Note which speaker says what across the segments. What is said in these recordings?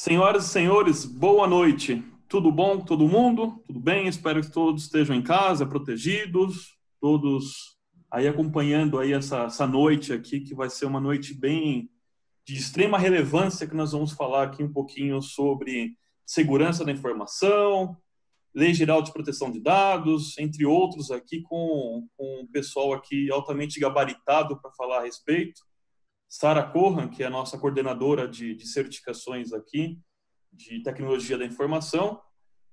Speaker 1: Senhoras e senhores, boa noite. Tudo bom com todo mundo? Tudo bem? Espero que todos estejam em casa, protegidos, todos aí acompanhando aí essa noite aqui, que vai ser uma noite bem de extrema relevância, que nós vamos falar aqui um pouquinho sobre segurança da informação, Lei Geral de Proteção de Dados, entre outros aqui com um pessoal aqui altamente gabaritado para falar a respeito. Sara Corran, que é a nossa coordenadora de certificações aqui, de tecnologia da informação,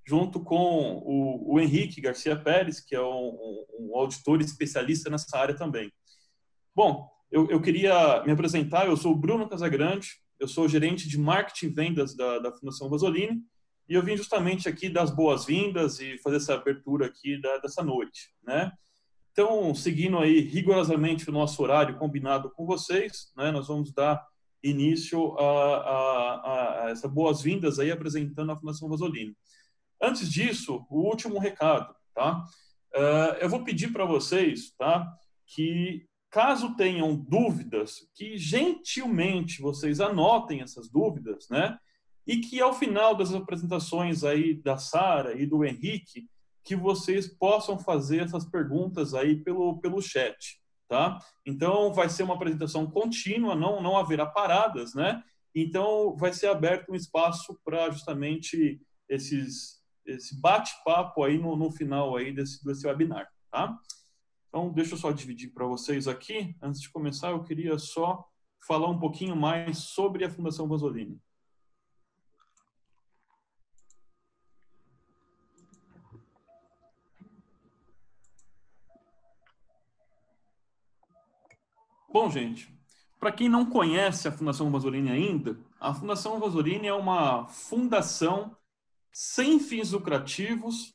Speaker 1: junto com o Henrique Garcia Pérez, que é um auditor especialista nessa área também. Bom, eu queria me apresentar, eu sou o Bruno Casagrande, eu sou gerente de marketing e vendas da Fundação Vasolini, e eu vim justamente aqui dar as boas-vindas e fazer essa abertura aqui dessa noite, né? Então, seguindo aí rigorosamente o nosso horário combinado com vocês, né, nós vamos dar início a essas boas-vindas aí apresentando a Fundação Vasolini. Antes disso, o último recado, tá? Eu vou pedir para vocês, tá, que caso tenham dúvidas, que gentilmente vocês anotem essas dúvidas, né? E que ao final das apresentações aí da Sara e do Henrique, que vocês possam fazer essas perguntas aí pelo chat, tá? Então, vai ser uma apresentação contínua, não haverá paradas, né? Então, vai ser aberto um espaço para justamente esse bate-papo aí no final aí desse webinar, tá? Então, deixa eu só dividir para vocês aqui. Antes de começar, eu queria só falar um pouquinho mais sobre a Fundação Vasolini. Bom, gente, para quem não conhece a Fundação Vasolini ainda, a Fundação Vasolini é uma fundação sem fins lucrativos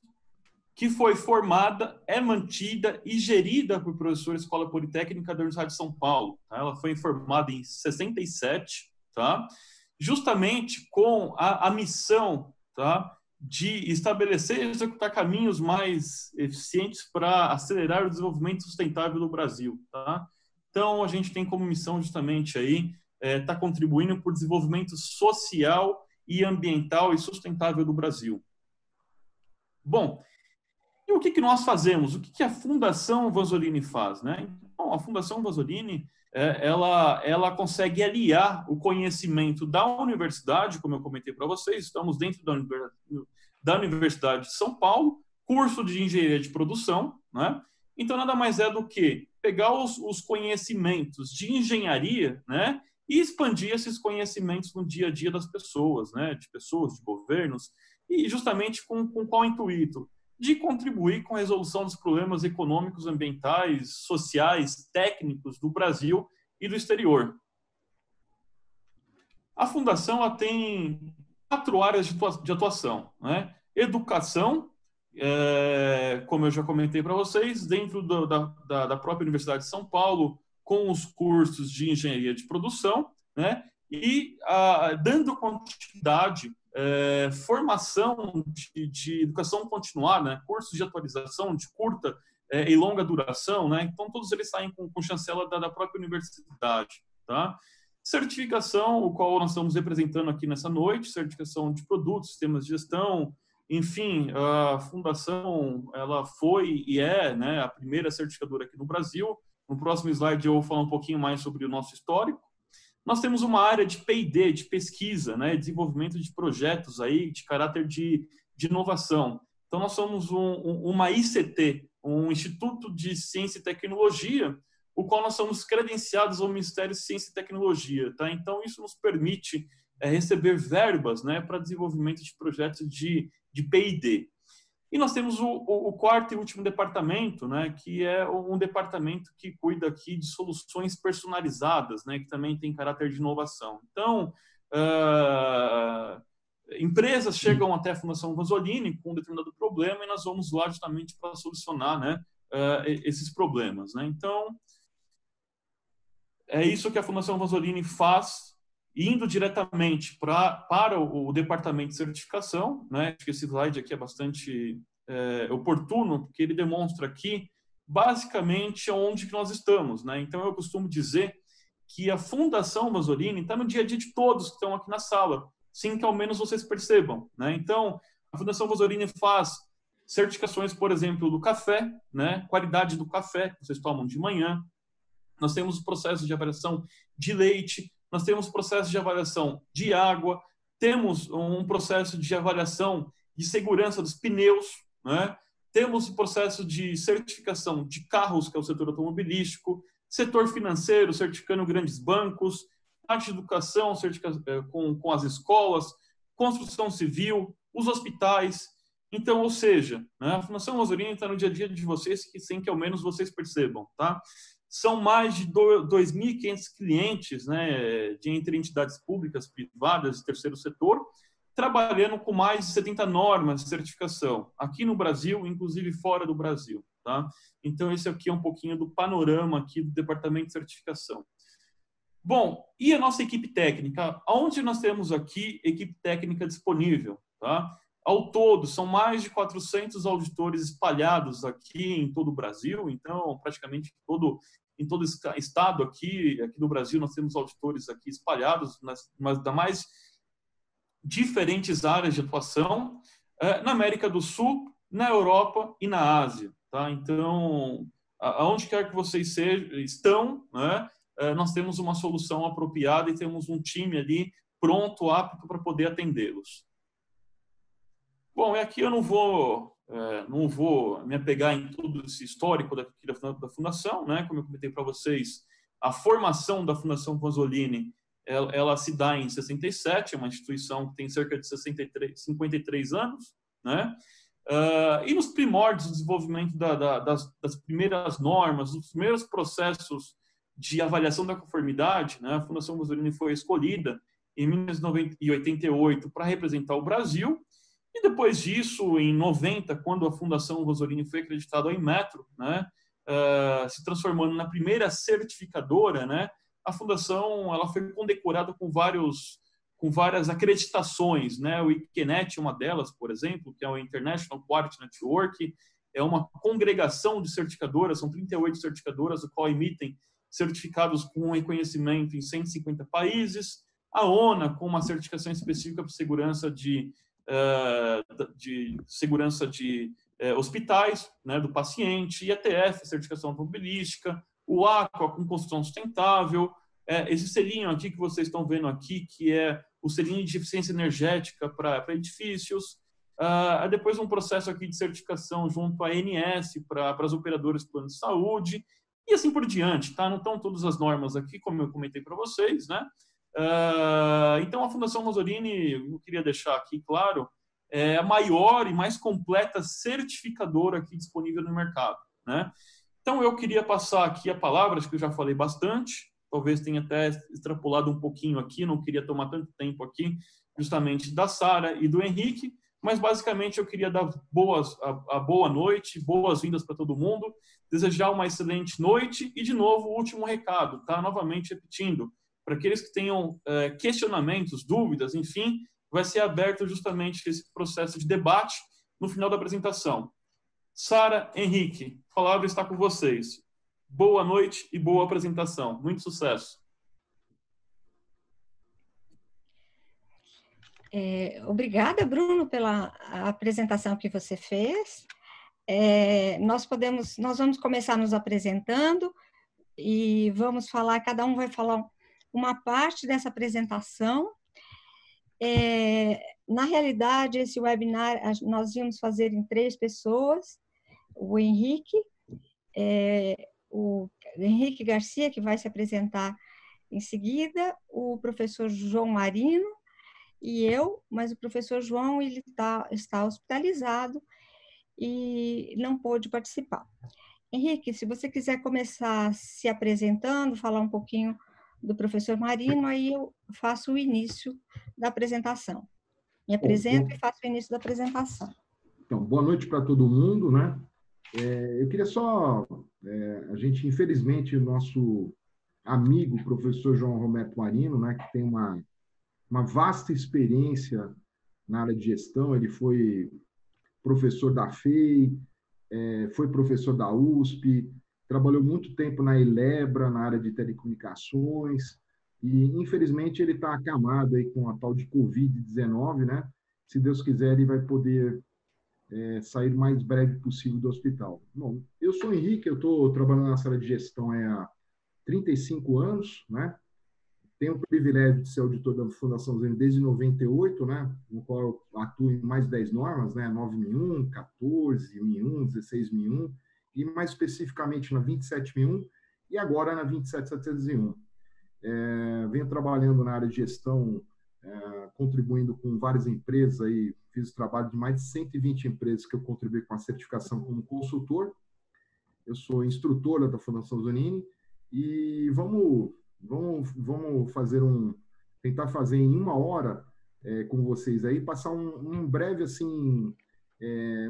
Speaker 1: que foi formada, é mantida e gerida por professores da Escola Politécnica da Universidade de São Paulo. Tá? Ela foi formada em 67, tá? Justamente com a missão, tá, de estabelecer e executar caminhos mais eficientes para acelerar o desenvolvimento sustentável do Brasil. Tá? Então, a gente tem como missão justamente aí tá contribuindo para o desenvolvimento social e ambiental e sustentável do Brasil. Bom, e o que nós fazemos? O que a Fundação Vasolini faz? Né? Bom, a Fundação Vasolini ela consegue aliar o conhecimento da universidade, como eu comentei para vocês, estamos dentro da Universidade de São Paulo, curso de engenharia de produção, né? Então, nada mais é do que pegar os conhecimentos de engenharia, né, e expandir esses conhecimentos no dia a dia das pessoas, né, de pessoas, de governos, e justamente com qual intuito? De contribuir com a resolução dos problemas econômicos, ambientais, sociais, técnicos do Brasil e do exterior. A Fundação ela tem 4 áreas de atuação, né? Educação, como eu já comentei para vocês, dentro da própria Universidade de São Paulo, com os cursos de engenharia de produção, né? E dando continuidade, formação de educação continuada, né? Cursos de atualização de curta e longa duração, né? Então, todos eles saem com chancela da própria universidade, tá? Certificação, o qual nós estamos representando aqui nessa noite, certificação de produtos, sistemas de gestão, enfim, a Fundação, ela foi e é, né, a primeira certificadora aqui no Brasil. No próximo slide eu vou falar um pouquinho mais sobre o nosso histórico. Nós temos uma área de P&D, de pesquisa, né, desenvolvimento de projetos aí de caráter de inovação. Então, nós somos uma ICT, um Instituto de Ciência e Tecnologia, o qual nós somos credenciados ao Ministério de Ciência e Tecnologia. Tá? Então, isso nos permite receber verbas, né, para desenvolvimento de projetos de P&D. E nós temos o quarto e último departamento, né, que é um departamento que cuida aqui de soluções personalizadas, né, que também tem caráter de inovação. Então, empresas chegam até a Fundação Vasolini com um determinado problema e nós vamos lá justamente para solucionar, né, esses problemas. Né? Então, é isso que a Fundação Vasolini faz, indo diretamente para o departamento de certificação, né? Acho que esse slide aqui é bastante oportuno, porque ele demonstra aqui, basicamente, onde que nós estamos, né? Então, eu costumo dizer que a Fundação Vasolini está no dia a dia de todos que estão aqui na sala, sem que ao menos vocês percebam, né? Então, a Fundação Vasorini faz certificações, por exemplo, do café, né? Qualidade do café que vocês tomam de manhã. Nós temos processos de avaliação de leite, nós temos processo de avaliação de água, temos um processo de avaliação de segurança dos pneus, né? Temos o processo de certificação de carros, que é o setor automobilístico, setor financeiro, certificando grandes bancos, parte de educação com as escolas, construção civil, os hospitais. Então, ou seja, né, a Fundação Vasorini está no dia a dia de vocês, sem que ao menos vocês percebam, tá? São mais de 2.500 clientes, né, entre entidades públicas, privadas e terceiro setor, trabalhando com mais de 70 normas de certificação, aqui no Brasil, inclusive fora do Brasil. Tá? Então, esse aqui é um pouquinho do panorama aqui do Departamento de Certificação. Bom, e a nossa equipe técnica? Onde nós temos aqui equipe técnica disponível? Tá? Ao todo, são mais de 400 auditores espalhados aqui em todo o Brasil, então, praticamente em todo estado aqui no Brasil, nós temos auditores aqui espalhados nas mais diferentes áreas de atuação, na América do Sul, na Europa e na Ásia. Tá? Então, aonde quer que vocês estão, né, nós temos uma solução apropriada e temos um time ali pronto, apto para poder atendê-los. Bom, aqui eu não vou me apegar em todo esse histórico da Fundação, né? Como eu comentei para vocês, a formação da Fundação Vasorini, ela se dá em 67, é uma instituição que tem cerca de 53 anos, né? E nos primórdios do desenvolvimento das primeiras normas, dos primeiros processos de avaliação da conformidade, né? A Fundação Vasorini foi escolhida em 1988 para representar o Brasil. E depois disso, em 90, quando a Fundação Vasorini foi acreditada ao Inmetro, né, se transformando na primeira certificadora, né, a Fundação ela foi condecorada com várias acreditações. Né, o ICNET é uma delas, por exemplo, que é o International Quality Network, é uma congregação de certificadoras, são 38 certificadoras, o qual emitem certificados com reconhecimento em 150 países. A ONA, com uma certificação específica para segurança de hospitais, né, do paciente, IATF, certificação automobilística, o AQUA, com construção sustentável, esse selinho aqui que vocês estão vendo aqui, que é o selinho de eficiência energética para edifícios, depois um processo aqui de certificação junto à ANS para as operadoras de plano de saúde, e assim por diante, tá? Não estão todas as normas aqui, como eu comentei para vocês, né? Então, a Fundação Vasorini, eu queria deixar aqui claro, é a maior e mais completa certificadora aqui disponível no mercado, né? Então, eu queria passar aqui a palavra, acho que eu já falei bastante, talvez tenha até extrapolado um pouquinho aqui, não queria tomar tanto tempo aqui, justamente da Sara e do Henrique, mas basicamente eu queria dar a boa noite, boas-vindas para todo mundo, desejar uma excelente noite e, de novo, o último recado, tá? Novamente repetindo, para aqueles que tenham questionamentos, dúvidas, enfim, vai ser aberto justamente esse processo de debate no final da apresentação. Sara, Henrique, a palavra está com vocês. Boa noite e boa apresentação. Muito sucesso.
Speaker 2: Obrigada, Bruno, pela apresentação que você fez. Nós vamos começar nos apresentando e vamos falar, cada um vai falar uma parte dessa apresentação. Na realidade, esse webinar nós íamos fazer em 3 pessoas, o Henrique Garcia, que vai se apresentar em seguida, o professor João Marino e eu, mas o professor João ele está hospitalizado e não pôde participar. Henrique, se você quiser começar se apresentando, falar um pouquinho do professor Marino, aí eu faço o início da apresentação. Me apresento e faço o início da apresentação.
Speaker 3: Então, boa noite para todo mundo, né? Eu queria só... a gente, infelizmente, o nosso amigo, professor João Roberto Marino, né, que tem uma vasta experiência na área de gestão, ele foi professor da FEI, foi professor da USP, trabalhou muito tempo na Elebra, na área de telecomunicações, e, infelizmente, ele está acamado aí com a tal de Covid-19, né? Se Deus quiser, ele vai poder sair o mais breve possível do hospital. Bom, eu sou o Henrique, eu estou trabalhando na sala de gestão há 35 anos, né? Tenho o privilégio de ser auditor da Fundação Zene desde 98, né? No qual eu atuo em mais de 10 normas, né? 9.001, 14.001, 16.001, e mais especificamente na 27.001 e agora na 27.701. Venho trabalhando na área de gestão, contribuindo com várias empresas, aí, fiz o trabalho de mais de 120 empresas que eu contribuí com a certificação como consultor. Eu sou instrutora da Fundação Zanini e vamos fazer tentar fazer em 1 hora com vocês aí, passar um breve assim,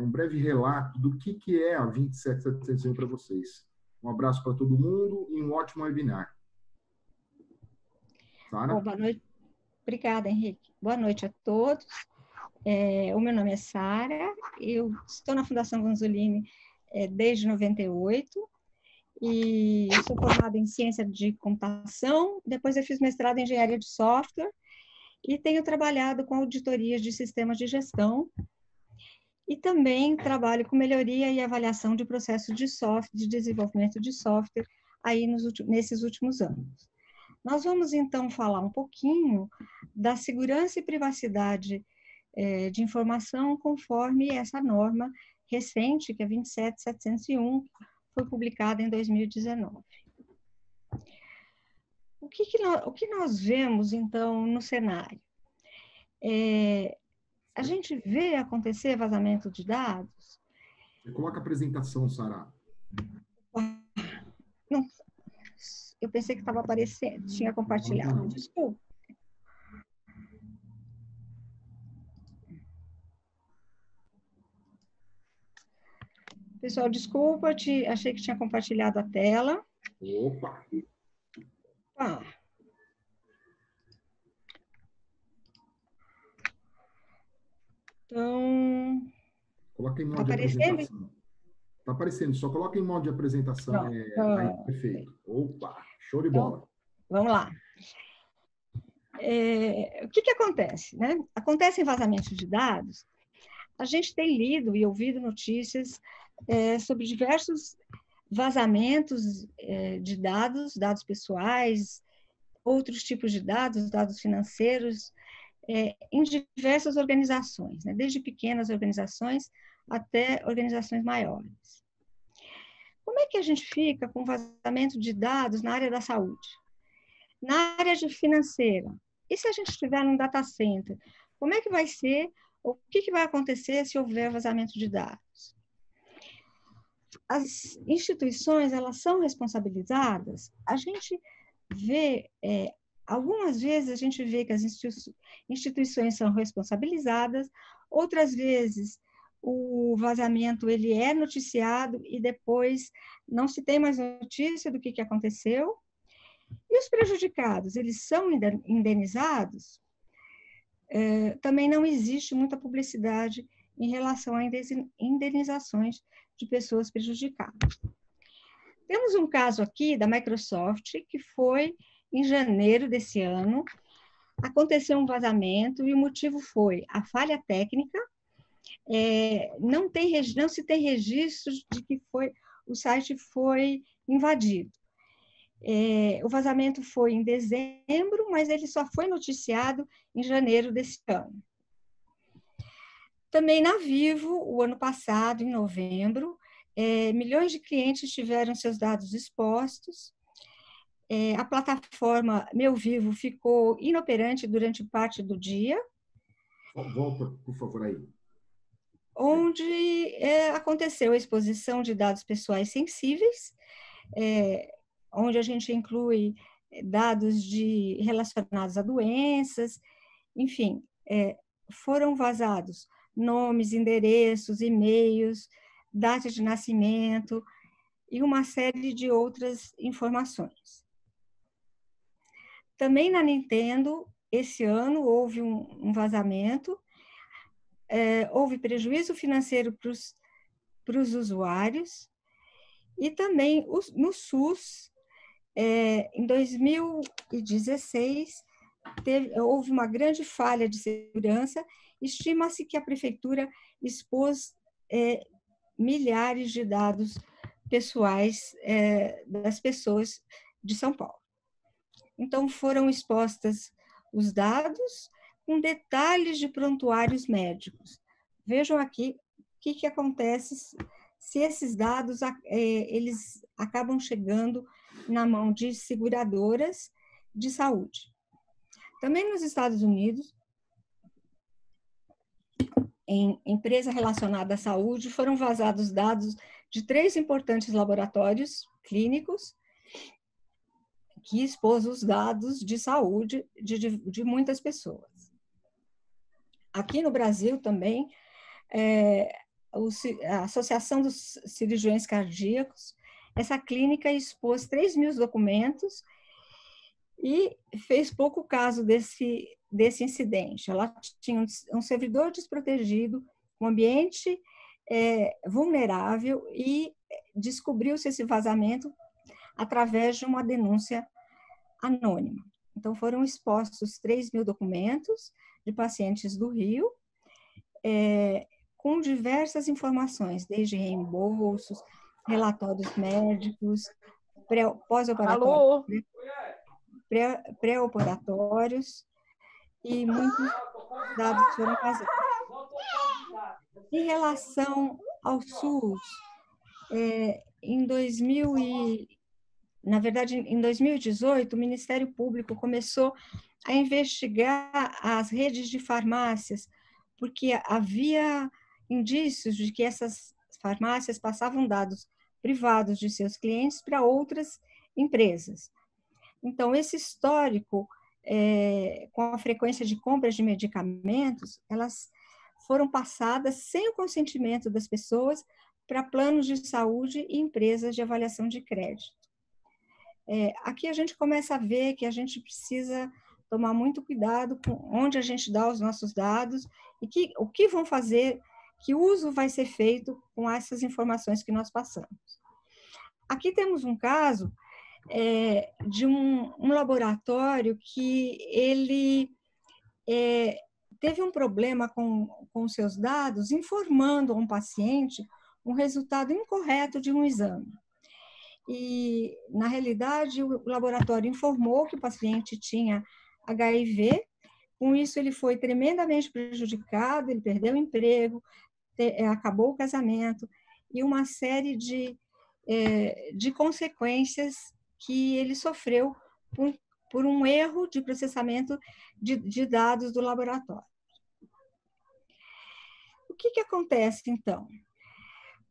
Speaker 3: um breve relato do que é a 27701 para vocês. Um abraço para todo mundo e um ótimo webinar. Sara?
Speaker 2: Bom, boa noite. Obrigada, Henrique. Boa noite a todos. O meu nome é Sara, eu estou na Fundação Vanzolini desde 98 e sou formada em ciência de computação, depois eu fiz mestrado em engenharia de software e tenho trabalhado com auditorias de sistemas de gestão e também trabalho com melhoria e avaliação de processos de software, de desenvolvimento de software aí nesses últimos anos. Nós vamos, então, falar um pouquinho da segurança e privacidade de informação conforme essa norma recente, que é 27701, foi publicada em 2019. O que nós vemos, então, no cenário? A gente vê acontecer vazamento de dados.
Speaker 3: Você coloca a apresentação, Sara.
Speaker 2: Não, eu pensei que estava aparecendo, tinha compartilhado. Desculpa. Pessoal, desculpa, achei que tinha compartilhado a tela.
Speaker 3: Opa!
Speaker 2: Então...
Speaker 3: Coloca em modo de apresentação. Está aparecendo, só coloca em modo de apresentação. Aí, perfeito. Opa, show de bola.
Speaker 2: Então, vamos lá. O que acontece, né? Acontecem vazamentos de dados. A gente tem lido e ouvido notícias sobre diversos vazamentos de dados pessoais, outros tipos de dados financeiros, em diversas organizações, né? Desde pequenas organizações até organizações maiores. Como é que a gente fica com vazamento de dados na área da saúde? Na área financeira? E se a gente estiver num data center? Como é que vai ser? O que vai acontecer se houver vazamento de dados? As instituições, elas são responsabilizadas? A gente vê, algumas vezes a gente vê que as instituições são responsabilizadas, outras vezes o vazamento ele é noticiado e depois não se tem mais notícia do que aconteceu. E os prejudicados, eles são indenizados? Também não existe muita publicidade em relação a indenizações de pessoas prejudicadas. Temos um caso aqui da Microsoft, que foi em janeiro desse ano, aconteceu um vazamento e o motivo foi a falha técnica, não se tem registros de que o site foi invadido. O vazamento foi em dezembro, mas ele só foi noticiado em janeiro desse ano. Também na Vivo, o ano passado, em novembro, milhões de clientes tiveram seus dados expostos. A plataforma Meu Vivo ficou inoperante durante parte do dia.
Speaker 3: Volta, por favor, aí.
Speaker 2: Onde aconteceu a exposição de dados pessoais sensíveis, onde a gente inclui dados relacionados a doenças, enfim, foram vazados nomes, endereços, e-mails, data de nascimento e uma série de outras informações. Também na Nintendo, esse ano, houve um vazamento, houve prejuízo financeiro para os usuários, e também no SUS Em 2016, houve uma grande falha de segurança. Estima-se que a prefeitura expôs milhares de dados pessoais das pessoas de São Paulo. Então, foram expostas os dados com detalhes de prontuários médicos. Vejam aqui o que acontece se esses dados eles acabam chegando na mão de seguradoras de saúde. Também nos Estados Unidos, em empresa relacionada à saúde, foram vazados dados de 3 importantes laboratórios clínicos que expôs os dados de saúde de muitas pessoas. Aqui no Brasil também, a Associação dos Cirurgiões Cardíacos, essa clínica expôs 3.000 documentos e fez pouco caso desse incidente. Ela tinha um servidor desprotegido, um ambiente vulnerável, e descobriu-se esse vazamento através de uma denúncia anônima. Então, foram expostos 3.000 documentos de pacientes do Rio, com diversas informações, desde reembolsos, relatórios médicos, pós-operatórios, pré-operatórios, e muitos dados foram vazados. Em relação ao SUS, em 2018, o Ministério Público começou a investigar as redes de farmácias, porque havia indícios de que essas farmácias passavam dados privados de seus clientes para outras empresas. Então, esse histórico, com a frequência de compras de medicamentos, elas foram passadas sem o consentimento das pessoas para planos de saúde e empresas de avaliação de crédito. Aqui a gente começa a ver que a gente precisa tomar muito cuidado com onde a gente dá os nossos dados e o que vão fazer, que uso vai ser feito com essas informações que nós passamos. Aqui temos um caso de um laboratório que ele teve um problema com seus dados, informando a um paciente um resultado incorreto de um exame. E, na realidade, o laboratório informou que o paciente tinha HIV, com isso ele foi tremendamente prejudicado, ele perdeu o emprego, acabou o casamento, e uma série de consequências que ele sofreu por um erro de processamento de dados do laboratório. O que acontece, então?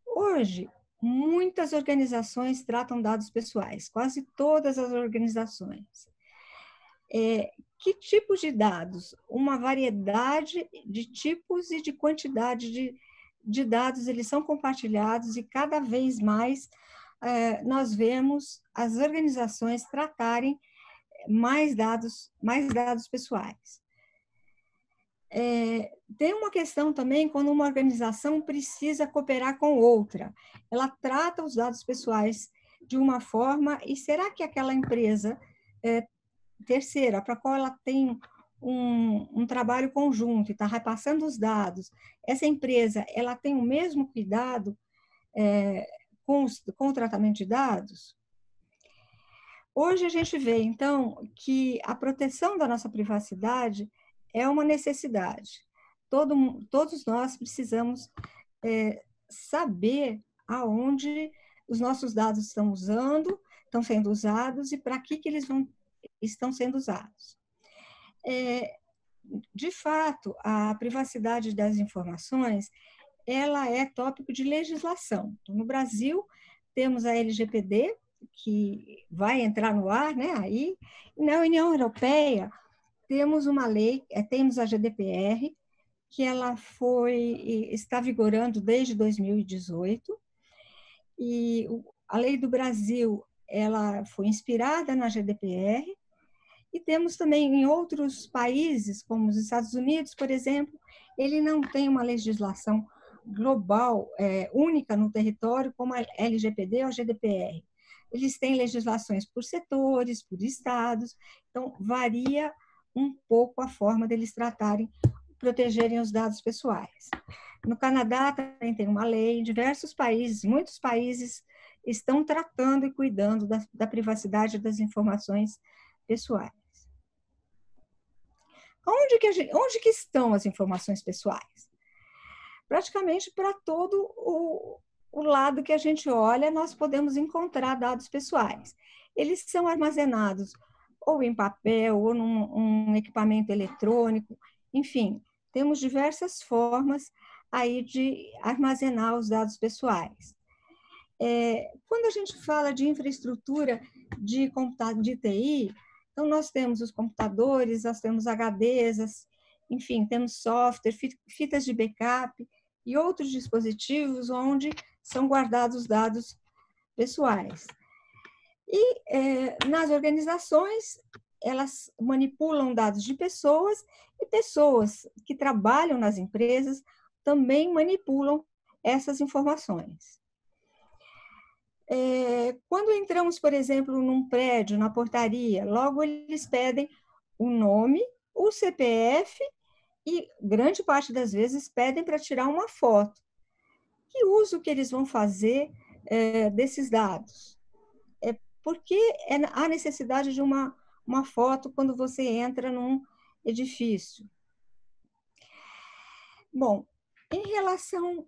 Speaker 2: Hoje, muitas organizações tratam dados pessoais, quase todas as organizações. Que tipos de dados? Uma variedade de tipos e de quantidade de dados eles são compartilhados, e cada vez mais nós vemos as organizações tratarem mais dados pessoais. Tem uma questão também quando uma organização precisa cooperar com outra. Ela trata os dados pessoais de uma forma, e será que aquela empresa terceira, para a qual ela tem um trabalho conjunto e está repassando os dados, essa empresa ela tem o mesmo cuidado com o tratamento de dados? Hoje a gente vê, então, que a proteção da nossa privacidade é uma necessidade. Todos nós precisamos saber aonde os nossos dados estão sendo usados e para que eles estão sendo usados. De fato, a privacidade das informações, ela é tópico de legislação. Então, no Brasil, temos a LGPD, que vai entrar no ar, né? Aí, na União Europeia, temos uma lei, temos a GDPR, que ela está vigorando desde 2018, e a lei do Brasil, ela foi inspirada na GDPR, e temos também em outros países, como os Estados Unidos, por exemplo, ele não tem uma legislação global, única no território, como a LGPD ou a GDPR. eles têm legislações por setores, por estados, então varia um pouco a forma deles tratarem, protegerem os dados pessoais. No Canadá também tem uma lei, diversos países, muitos países estão tratando e cuidando da privacidade das informações pessoais. Onde que estão as informações pessoais? Praticamente para todo o lado que a gente olha, nós podemos encontrar dados pessoais. Eles são armazenados ou em papel, ou num equipamento eletrônico, enfim, temos diversas formas aí de armazenar os dados pessoais. Quando a gente fala de infraestrutura de computador, de TI, então nós temos os computadores, nós temos HDs, enfim, temos software, fitas de backup e outros dispositivos onde são guardados os dados pessoais. E nas organizações, elas manipulam dados de pessoas e pessoas que trabalham nas empresas também manipulam essas informações. Quando entramos, por exemplo, num prédio, na portaria, logo eles pedem o nome, o CPF e grande parte das vezes pedem para tirar uma foto. Que uso que eles vão fazer desses dados? Porque há necessidade de uma foto quando você entra num edifício. Bom, em relação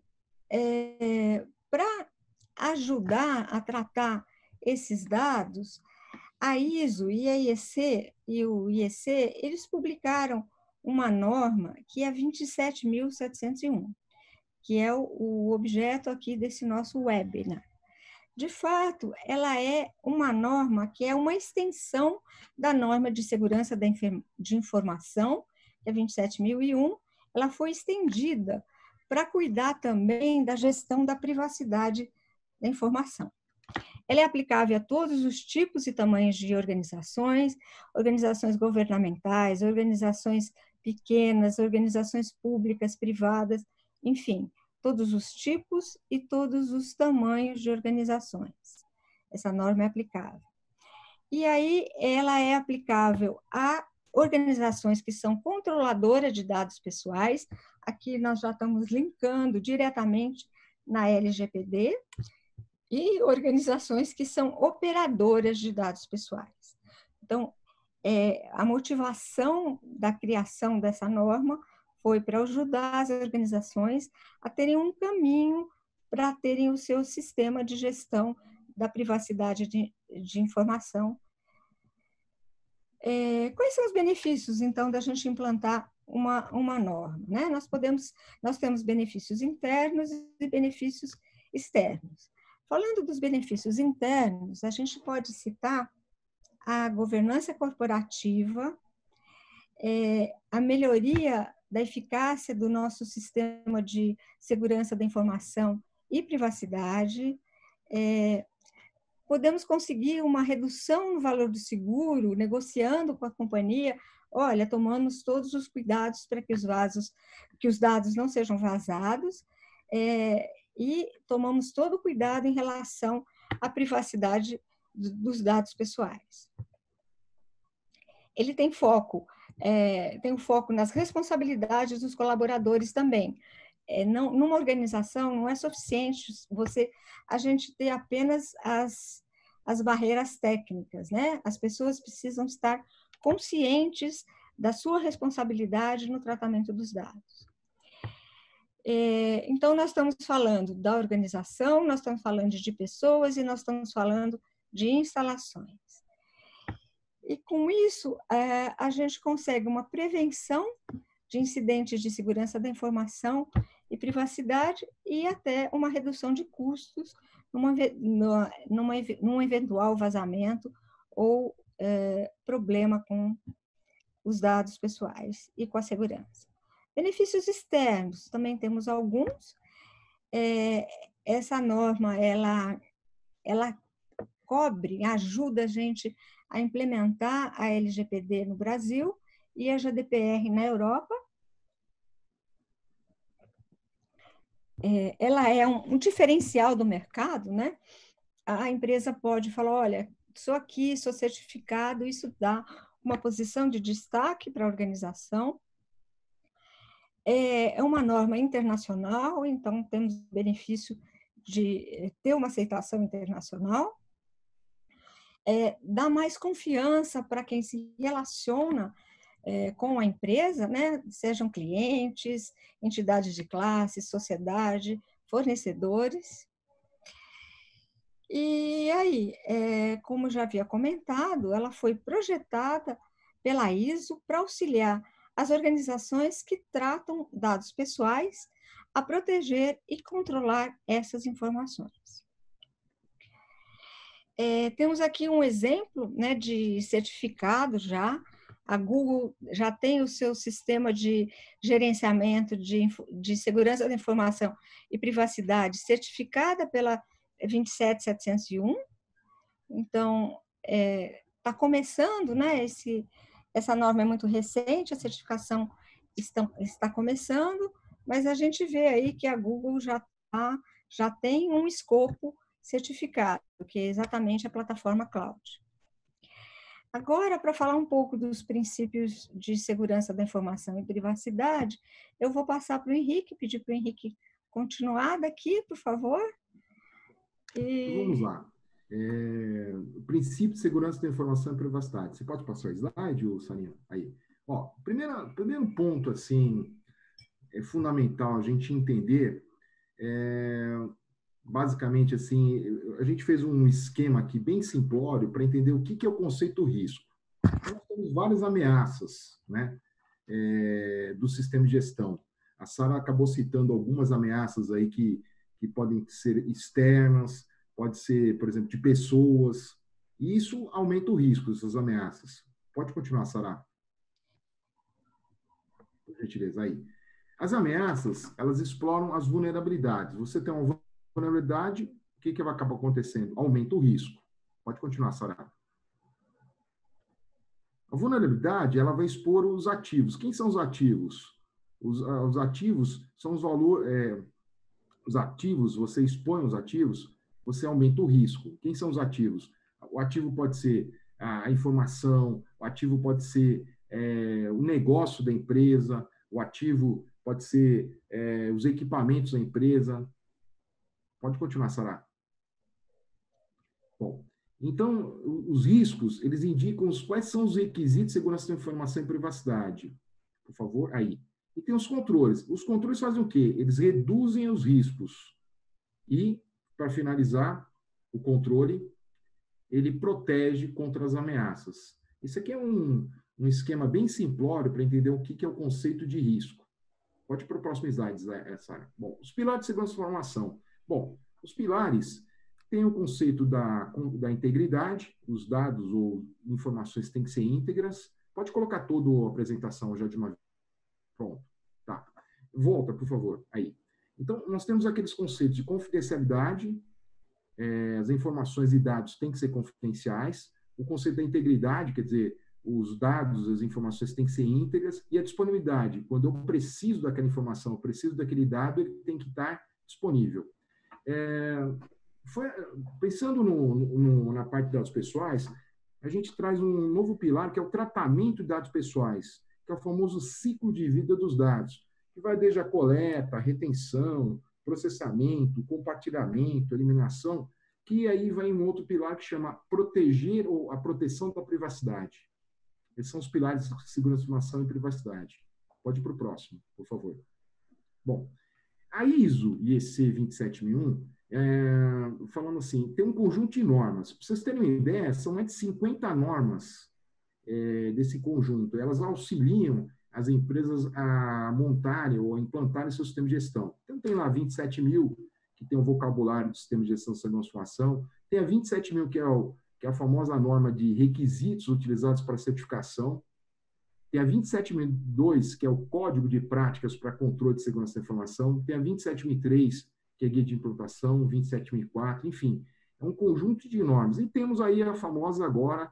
Speaker 2: para ajudar a tratar esses dados, a ISO e a IEC e o IEC, eles publicaram uma norma que é 27.701, que é o objeto aqui desse nosso webinar. De fato, ela é uma norma que é uma extensão da norma de segurança de informação, que é 27.001, ela foi estendida para cuidar também da gestão da privacidade da informação. Ela é aplicável a todos os tipos e tamanhos de organizações, organizações governamentais, organizações pequenas, organizações públicas, privadas, enfim, todos os tipos e todos os tamanhos de organizações. Essa norma é aplicável. E aí, ela é aplicável a organizações que são controladoras de dados pessoais. Aqui nós já estamos linkando diretamente na LGPD, e organizações que são operadoras de dados pessoais. Então, a motivação da criação dessa norma foi para ajudar as organizações a terem um caminho para terem o seu sistema de gestão da privacidade de informação. Quais são os benefícios, então, da gente implantar uma norma, né? Nós temos benefícios internos e benefícios externos. Falando dos benefícios internos, a gente pode citar a governança corporativa, a melhoria da eficácia do nosso sistema de segurança da informação e privacidade, podemos conseguir uma redução no valor do seguro, negociando com a companhia, olha, tomamos todos os cuidados para que os dados não sejam vazados, e tomamos todo o cuidado em relação à privacidade dos dados pessoais. Ele tem foco nas responsabilidades dos colaboradores também. Numa organização não é suficiente a gente ter apenas as barreiras técnicas, né? As pessoas precisam estar conscientes da sua responsabilidade no tratamento dos dados. Então, nós estamos falando da organização, nós estamos falando de pessoas e nós estamos falando de instalações. E com isso, a gente consegue uma prevenção de incidentes de segurança da informação e privacidade e até uma redução de custos num eventual vazamento ou problema com os dados pessoais e com a segurança. Benefícios externos, também temos alguns. Essa norma, ela ajuda a gente a implementar a LGPD no Brasil e a GDPR na Europa. Ela é um diferencial do mercado, né? a empresa pode falar, olha, sou aqui, sou certificado, isso dá uma posição de destaque para a organização. É uma norma internacional, então temos o benefício de ter uma aceitação internacional. Dá mais confiança para quem se relaciona com a empresa, né? Sejam clientes, entidades de classe, sociedade, fornecedores. E aí, como já havia comentado, ela foi projetada pela ISO para auxiliar as organizações que tratam dados pessoais a proteger e controlar essas informações. Temos aqui um exemplo, né, de certificado já. A Google já tem o seu sistema de gerenciamento de segurança da informação e privacidade certificada pela 27701. Então, está começando, né? Essa norma é muito recente, a certificação está começando, mas a gente vê aí que a Google já tem um escopo certificado, que é exatamente a plataforma cloud. Agora, para falar um pouco dos princípios de segurança da informação e privacidade, eu vou passar para o Henrique, pedir para o Henrique continuar daqui, por favor.
Speaker 3: Vamos lá. O princípio de segurança da informação e privacidade. Você pode passar o slide, Sarinha? Aí. Ó, primeiro ponto, assim, é fundamental a gente entender, basicamente, assim, a gente fez um esquema aqui bem simplório para entender o que é o conceito risco. Nós temos várias ameaças, né, do sistema de gestão. A Sara acabou citando algumas ameaças aí que podem ser externas, pode ser, por exemplo, de pessoas, e isso aumenta o risco, essas ameaças. Pode continuar, Sara. Por gentileza, aí. As ameaças, elas exploram as vulnerabilidades. Você tem uma vulnerabilidade, o que vai acabar acontecendo? Aumenta o risco. Pode continuar, Sara. A vulnerabilidade, ela vai expor os ativos. Quem são os ativos? Os ativos são os valores... os ativos, você expõe os ativos, você aumenta o risco. Quem são os ativos? O ativo pode ser a informação, o ativo pode ser o negócio da empresa, o ativo pode ser os equipamentos da empresa. Pode continuar, Sara. Bom, então, os riscos, eles indicam quais são os requisitos de segurança da informação e privacidade. Por favor, aí. E tem os controles. Os controles fazem o quê? Eles reduzem os riscos. E, para finalizar, o controle, ele protege contra as ameaças. Isso aqui é um esquema bem simplório para entender o que é o conceito de risco. Pode ir para o próximo slide, Sara. Bom, os pilares de segurança da informação. Bom, os pilares têm o conceito da integridade, os dados ou informações têm que ser íntegras. Pode colocar toda a apresentação já de uma vez. Pronto. Tá. Volta, por favor. Aí. Então, nós temos aqueles conceitos de confidencialidade, as informações e dados têm que ser confidenciais, o conceito da integridade, quer dizer, os dados, as informações têm que ser íntegras, e a disponibilidade, quando eu preciso daquela informação, eu preciso daquele dado, ele tem que estar disponível. Pensando na parte de dados pessoais, a gente traz um novo pilar, que é o tratamento de dados pessoais, que é o famoso ciclo de vida dos dados, que vai desde a coleta, a retenção, processamento, compartilhamento, eliminação, que aí vai um outro pilar que chama proteger ou a proteção da privacidade. Esses são os pilares de segurança da informação e privacidade. Pode ir para o próximo, por favor. Bom, a ISO IEC 27001, falando assim, tem um conjunto de normas. Para vocês terem uma ideia, são mais de 50 normas desse conjunto. Elas auxiliam as empresas a montarem ou a implantarem seu sistema de gestão. Então, tem lá 27.000, que tem o vocabulário do sistema de gestão de segurança da informação. Tem a 27.000, que é a famosa norma de requisitos utilizados para certificação. Tem a 27.002, que é o Código de Práticas para Controle de Segurança da Informação. Tem a 27.003, que é Guia de Implantação, 27.004, enfim. É um conjunto de normas. E temos aí a famosa agora,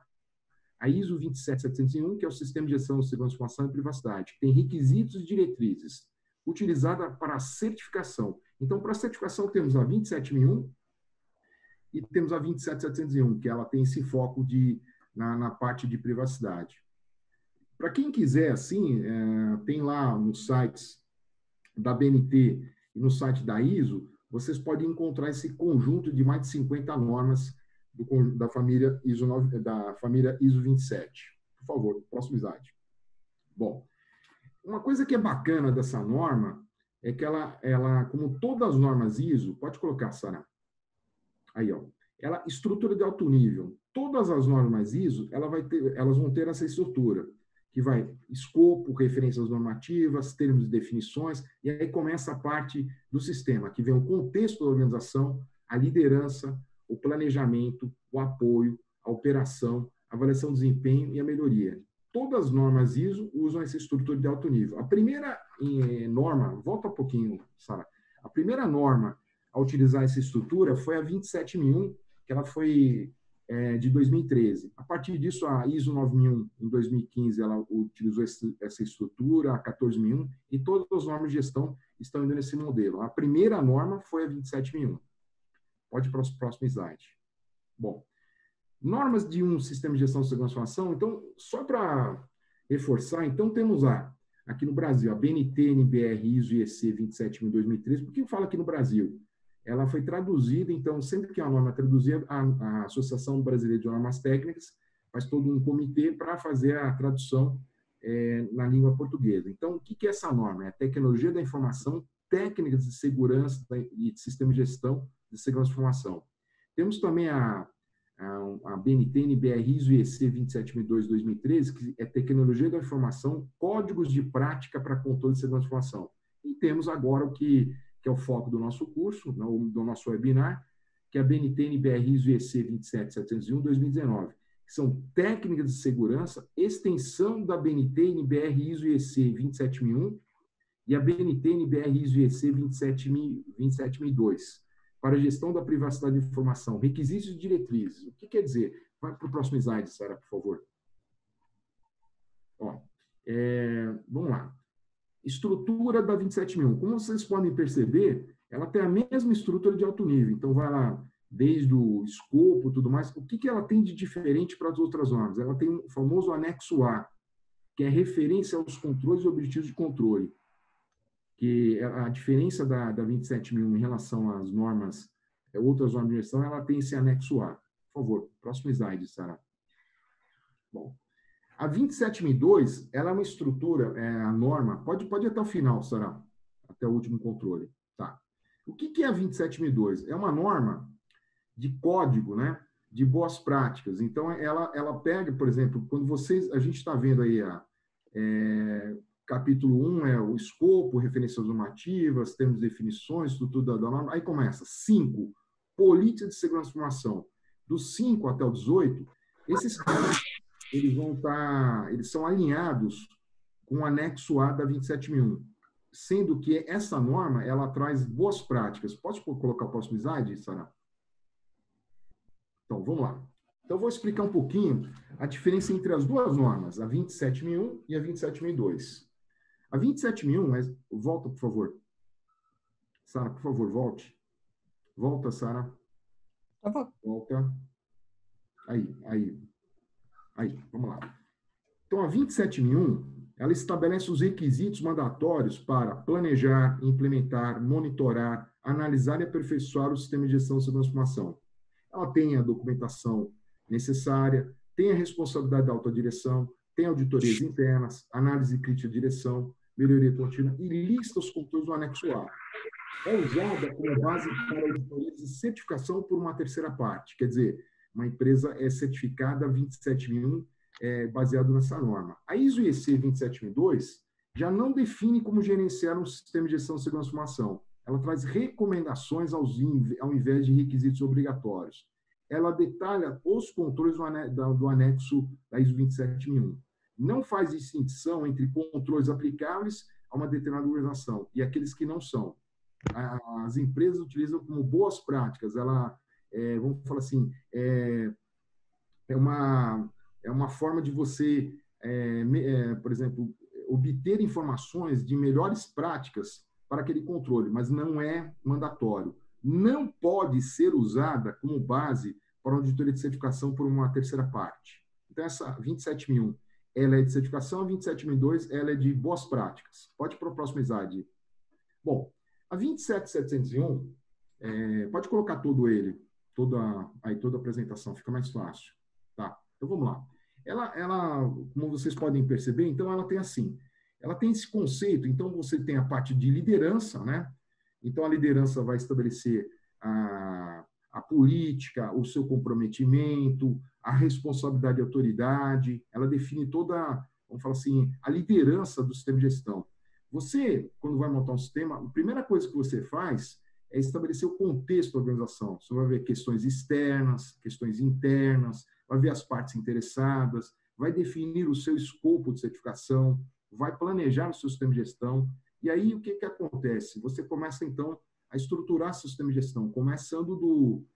Speaker 3: a ISO 27701, que é o Sistema de Gestão de Segurança da Informação e Privacidade, que tem requisitos e diretrizes, utilizada para a certificação. Então, para a certificação, temos a 27001, e temos a 27701, que ela tem esse foco na parte de privacidade. Para quem quiser, assim, tem lá nos sites da BNT e no site da ISO, vocês podem encontrar esse conjunto de mais de 50 normas da família ISO 27. Por favor, próximo slide. Bom, uma coisa que é bacana dessa norma é que ela, como todas as normas ISO, pode colocar, Sara, aí, ó, ela estrutura de alto nível. Todas as normas ISO, elas vão ter essa estrutura, que vai escopo, referências normativas, termos e definições, e aí começa a parte do sistema, que vem o contexto da organização, a liderança, o planejamento, o apoio, a operação, a avaliação do desempenho e a melhoria. Todas as normas ISO usam essa estrutura de alto nível. A primeira norma, volta um pouquinho, Sara, a primeira norma a utilizar essa estrutura foi a 27001, que ela foi de 2013. A partir disso, a ISO 9001, em 2015, ela utilizou essa estrutura, a 14001, e todas as normas de gestão estão indo nesse modelo. A primeira norma foi a 27001. Pode ir para o próximo slide. Bom, normas de um sistema de gestão de segurança da informação, então, só para reforçar, então temos aqui no Brasil, a BNT, NBR, ISO e EC 27000-2013. Por que eu falo aqui no Brasil? Ela foi traduzida, então, sempre que a norma é traduzida, a Associação Brasileira de Normas Técnicas faz todo um comitê para fazer a tradução na língua portuguesa. Então, o que é essa norma? É a tecnologia da informação, técnicas de segurança e de sistema de gestão de segurança da informação. Temos também a BNT, NBR, ISO e EC 27002-2013, que é tecnologia da informação, códigos de prática para controle de segurança da informação. E temos agora o que é o foco do nosso curso, do nosso webinar, que é a BNT, NBR, ISO e EC 27701-2019, que são técnicas de segurança, extensão da BNT, NBR, ISO e EC 27001 e a BNT, NBR, ISO e EC 27002, para a gestão da privacidade de informação, requisitos e diretrizes. O que quer dizer? Vai para o próximo slide, Sara, por favor. Ó, vamos lá. Estrutura da 27001. Como vocês podem perceber, ela tem a mesma estrutura de alto nível. Então, vai lá, desde o escopo e tudo mais. O que ela tem de diferente para as outras normas? Ela tem o famoso anexo A, que é referência aos controles e objetivos de controle. Que a diferença da 27001 em relação às normas, outras normas de gestão, ela tem esse anexo A. Por favor, próximo slide, Sara. Bom, a 27002, ela é uma estrutura, a norma, pode ir até o final, Sara, até o último controle. Tá. O que é a 27002? É uma norma de código, né, de boas práticas. Então, ela pega, por exemplo, quando a gente está vendo aí capítulo 1 é o escopo, referências normativas, termos de definições, estrutura da norma. Aí começa 5, política de segurança da informação. Dos 5 até o 18, esses caras, eles são alinhados com o anexo A da 27001, sendo que essa norma, ela traz boas práticas. Pode colocar o próximo slide, Sara? Então, vamos lá. Então, eu vou explicar um pouquinho a diferença entre as duas normas, a 27001 e a 27002. A 27001, volta, por favor. Sara, por favor, volte. Volta, Sara. Volta. Aí, vamos lá. Então, a 27001, ela estabelece os requisitos mandatórios para planejar, implementar, monitorar, analisar e aperfeiçoar o sistema de gestão de segurança da informação. Ela tem a documentação necessária, tem a responsabilidade da alta direção, tem auditorias internas, análise crítica de direção, melhoria contínua e lista os controles do anexo A. É usada como base para auditorias de certificação por uma terceira parte, quer dizer, uma empresa é certificada 27001 baseado nessa norma. A ISO e EC 27002 já não define como gerenciar um sistema de gestão de segurança da informação. Ela traz recomendações ao invés de requisitos obrigatórios. Ela detalha os controles do anexo da ISO 27001. Não faz distinção entre controles aplicáveis a uma determinada organização e aqueles que não são. As empresas utilizam como boas práticas. Vamos falar assim, é uma forma de você, por exemplo, obter informações de melhores práticas para aquele controle, mas não é mandatório. não pode ser usada como base para uma auditoria de certificação por uma terceira parte. Então, essa 27001, ela é de certificação, a 27002, ela é de boas práticas. Pode ir para o próximo slide. Bom, a 27701, pode colocar todo ele, toda a apresentação, fica mais fácil. Tá? Então, vamos lá. Ela, como vocês podem perceber, então, ela tem assim, ela tem esse conceito, então, você tem a parte de liderança, né? Então, a liderança vai estabelecer a política, o seu comprometimento, a responsabilidade e autoridade, ela define toda, vamos falar assim, a liderança do sistema de gestão. Você, quando vai montar um sistema, a primeira coisa que você faz é estabelecer o contexto da organização. Você vai ver questões externas, questões internas, vai ver as partes interessadas, vai definir o seu escopo de certificação, vai planejar o seu sistema de gestão. E aí, o que acontece? Você começa, então, a estruturar seu sistema de gestão, começando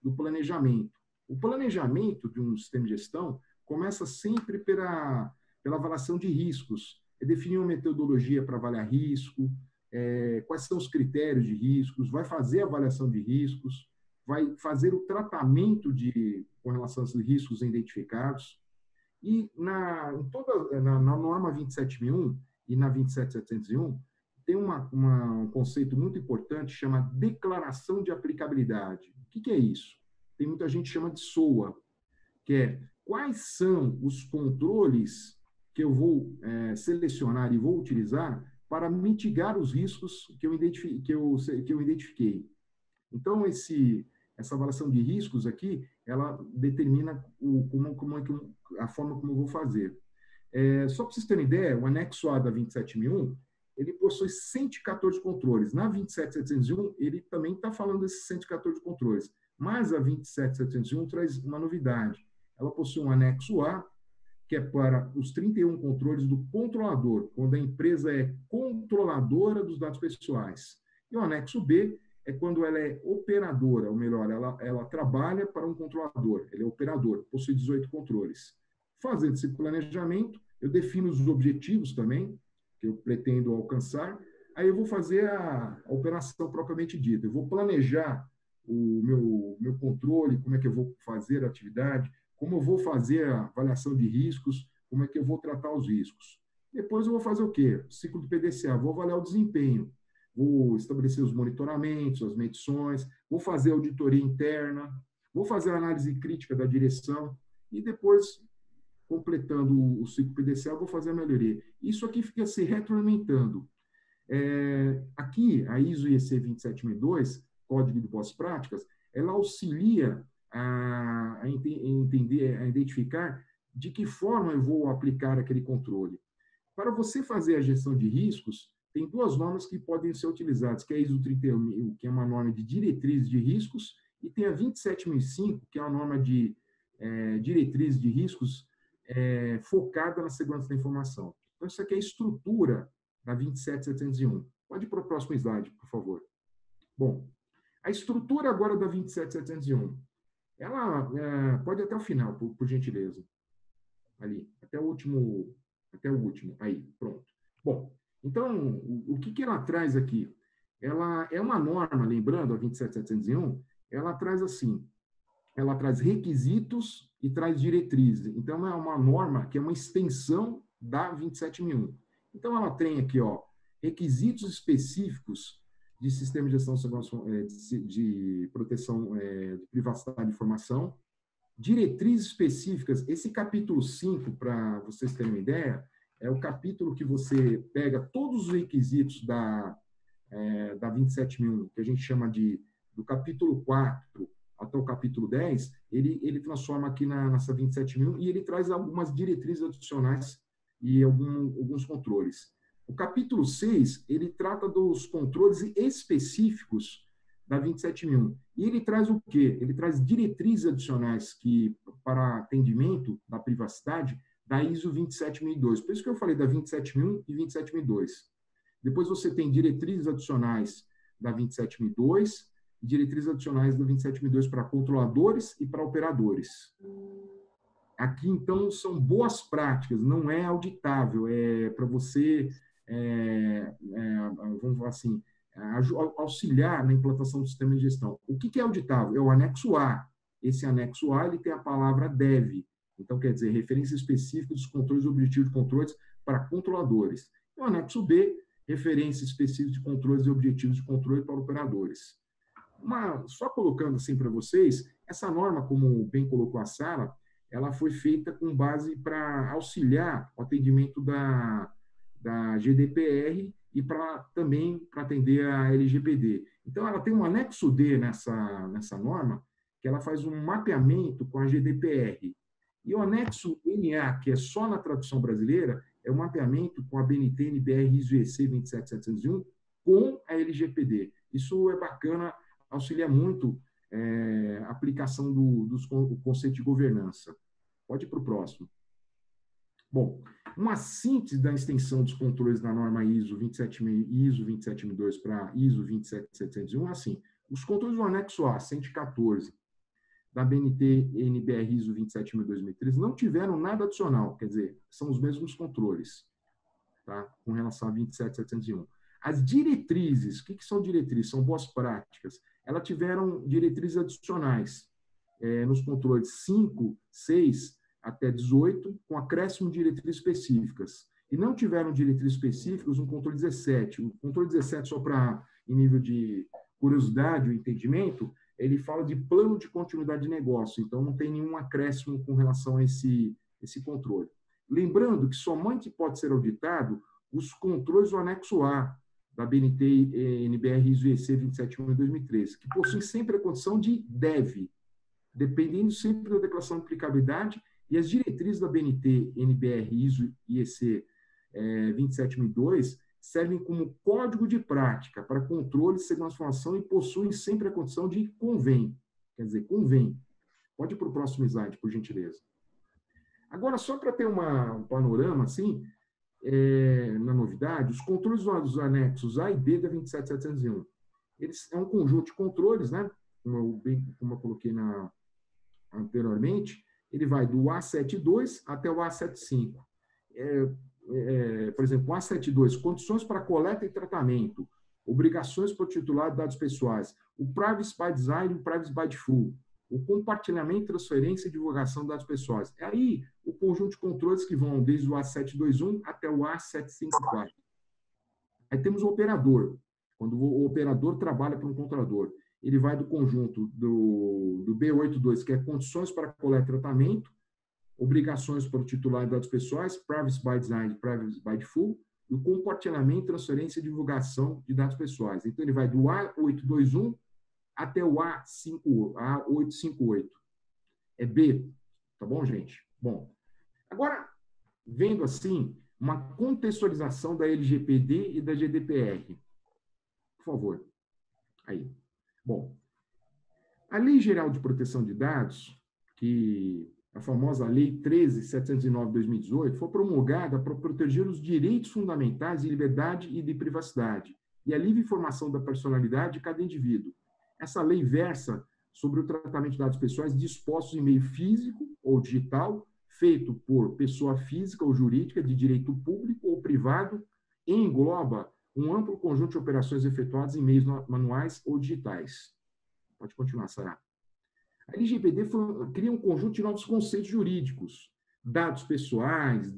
Speaker 3: do planejamento. O planejamento de um sistema de gestão começa sempre pela avaliação de riscos. É definir uma metodologia para avaliar risco, quais são os critérios de riscos, vai fazer a avaliação de riscos, vai fazer o tratamento com relação aos riscos identificados. E na norma 27001 e na 27701, tem um conceito muito importante, chama declaração de aplicabilidade. O que é isso? Tem muita gente que chama de SOA, que é quais são os controles que eu vou selecionar e vou utilizar para mitigar os riscos que eu identifiquei. Então, essa avaliação de riscos aqui, ela determina a forma como eu vou fazer. Só para vocês terem ideia, o anexo A da 27001, ele possui 114 controles. Na 27701, ele também está falando desses 114 controles. Mas a 27701 traz uma novidade. Ela possui um anexo A, que é para os 31 controles do controlador, quando a empresa é controladora dos dados pessoais. E o anexo B é quando ela é operadora, ou melhor, ela trabalha para um controlador, ele é operador, possui 18 controles. Fazendo esse planejamento, eu defino os objetivos também, que eu pretendo alcançar, aí eu vou fazer a operação propriamente dita. Eu vou planejar o meu controle, como é que eu vou fazer a atividade, como eu vou fazer a avaliação de riscos, como é que eu vou tratar os riscos. Depois eu vou fazer o quê? Ciclo do PDCA, vou avaliar o desempenho, vou estabelecer os monitoramentos, as medições, vou fazer a auditoria interna, vou fazer a análise crítica da direção e depois, completando o ciclo PDCA, vou fazer a melhoria. Isso aqui fica se retroalimentando. Aqui, a ISO IEC 27002, Código de Boas Práticas, ela auxilia a entender, a identificar de que forma eu vou aplicar aquele controle. Para você fazer a gestão de riscos, tem duas normas que podem ser utilizadas, que é a ISO 31000, que é uma norma de diretrizes de riscos, e tem a 27005, que é uma norma de diretrizes de riscos focada na segurança da informação. Então, isso aqui é a estrutura da 27701. Pode ir para o próximo slide, por favor. Bom, a estrutura agora da 27701. Ela pode ir até o final, por gentileza. Ali, até o último. Aí, pronto. Bom, então, o que ela traz aqui? Ela é uma norma, lembrando, a 27701, ela traz assim, ela traz requisitos e traz diretrizes. Então, é uma norma que é uma extensão da 27001. Então, ela tem aqui, requisitos específicos de sistema de gestão de proteção de privacidade de informação, diretrizes específicas. Esse capítulo 5, para vocês terem uma ideia, é o capítulo que você pega todos os requisitos da 27001, que a gente chama do capítulo 4 até o capítulo 10, ele transforma aqui nessa 27001 e ele traz algumas diretrizes adicionais e alguns controles. O capítulo 6, ele trata dos controles específicos da 27001. E ele traz o quê? Ele traz diretrizes adicionais para atendimento da privacidade da ISO 27002. Por isso que eu falei da 27001 e 27002. Depois você tem diretrizes adicionais da 27002 e diretrizes adicionais da 27002 para controladores e para operadores. Aqui, então, são boas práticas, não é auditável, é para você, vamos falar assim, auxiliar na implantação do sistema de gestão. O que é auditável? É o anexo A. Esse anexo A ele tem a palavra deve. Então, quer dizer, referência específica dos controles e objetivos de controles para controladores. O anexo B, referência específica de controles e objetivos de controle para operadores. Só colocando assim para vocês, essa norma, como bem colocou a Sara, ela foi feita com base para auxiliar o atendimento da GDPR e também para atender a LGPD. Então, ela tem um anexo D nessa norma, que ela faz um mapeamento com a GDPR. E o anexo NA, que é só na tradução brasileira, é um mapeamento com a BNT, NBR, ISO e EC 27701 com a LGPD. Isso é bacana, auxilia muito a aplicação do conceito de governança. Pode ir para o próximo. Bom, uma síntese da extensão dos controles da norma ISO 27002 para ISO 27701 é assim: os controles do anexo A 114 da BNT NBR ISO 27000-2013 não tiveram nada adicional, quer dizer, são os mesmos controles, tá? Com relação a 27701. As diretrizes, o que são diretrizes? São boas práticas. Elas tiveram diretrizes adicionais nos controles 5, 6 até 18, com acréscimo de diretrizes específicas. E não tiveram diretrizes específicas no controle 17. O controle 17, só para em nível de curiosidade ou entendimento, ele fala de plano de continuidade de negócio, então não tem nenhum acréscimo com relação a esse controle. Lembrando que somente pode ser auditado os controles do anexo A da BNT NBR ISO EC 271/2013, que possuem sempre a condição de deve, dependendo sempre da declaração de aplicabilidade, e as diretrizes da BNT NBR ISO EC 27002 servem como código de prática para controle de segurança da informação e possuem sempre a condição de convém. Quer dizer, convém. Pode ir para o próximo slide, por gentileza. Agora, só para ter um panorama, assim, na novidade, os controles dos anexos A e B da 27701. Eles é um conjunto de controles, né? Como eu coloquei anteriormente, ele vai do A72 até o A75. Por exemplo, o A72, condições para coleta e tratamento, obrigações para o titular de dados pessoais, o Privacy by Design e o Privacy by Default, o compartilhamento, transferência e divulgação de dados pessoais. É aí o conjunto de controles que vão desde o A721 até o A754. Aí temos o operador. Quando o operador trabalha para um controlador, ele vai do conjunto do B82, que é condições para coleta e tratamento, obrigações para o titular de dados pessoais, Privacy by Design, Privacy by Default, e o compartilhamento, transferência e divulgação de dados pessoais. Então, ele vai do A821 até o A858. É B, tá bom, gente? Bom, agora, vendo assim, uma contextualização da LGPD e da GDPR. Por favor. Aí. Bom, a Lei Geral de Proteção de Dados, que a famosa Lei 13.709/2018, foi promulgada para proteger os direitos fundamentais de liberdade e de privacidade e a livre informação da personalidade de cada indivíduo. Essa lei versa sobre o tratamento de dados pessoais dispostos em meio físico ou digital, feito por pessoa física ou jurídica de direito público ou privado, e engloba um amplo conjunto de operações efetuadas em meios manuais ou digitais. Pode continuar, Sara. A LGPD cria um conjunto de novos conceitos jurídicos, dados pessoais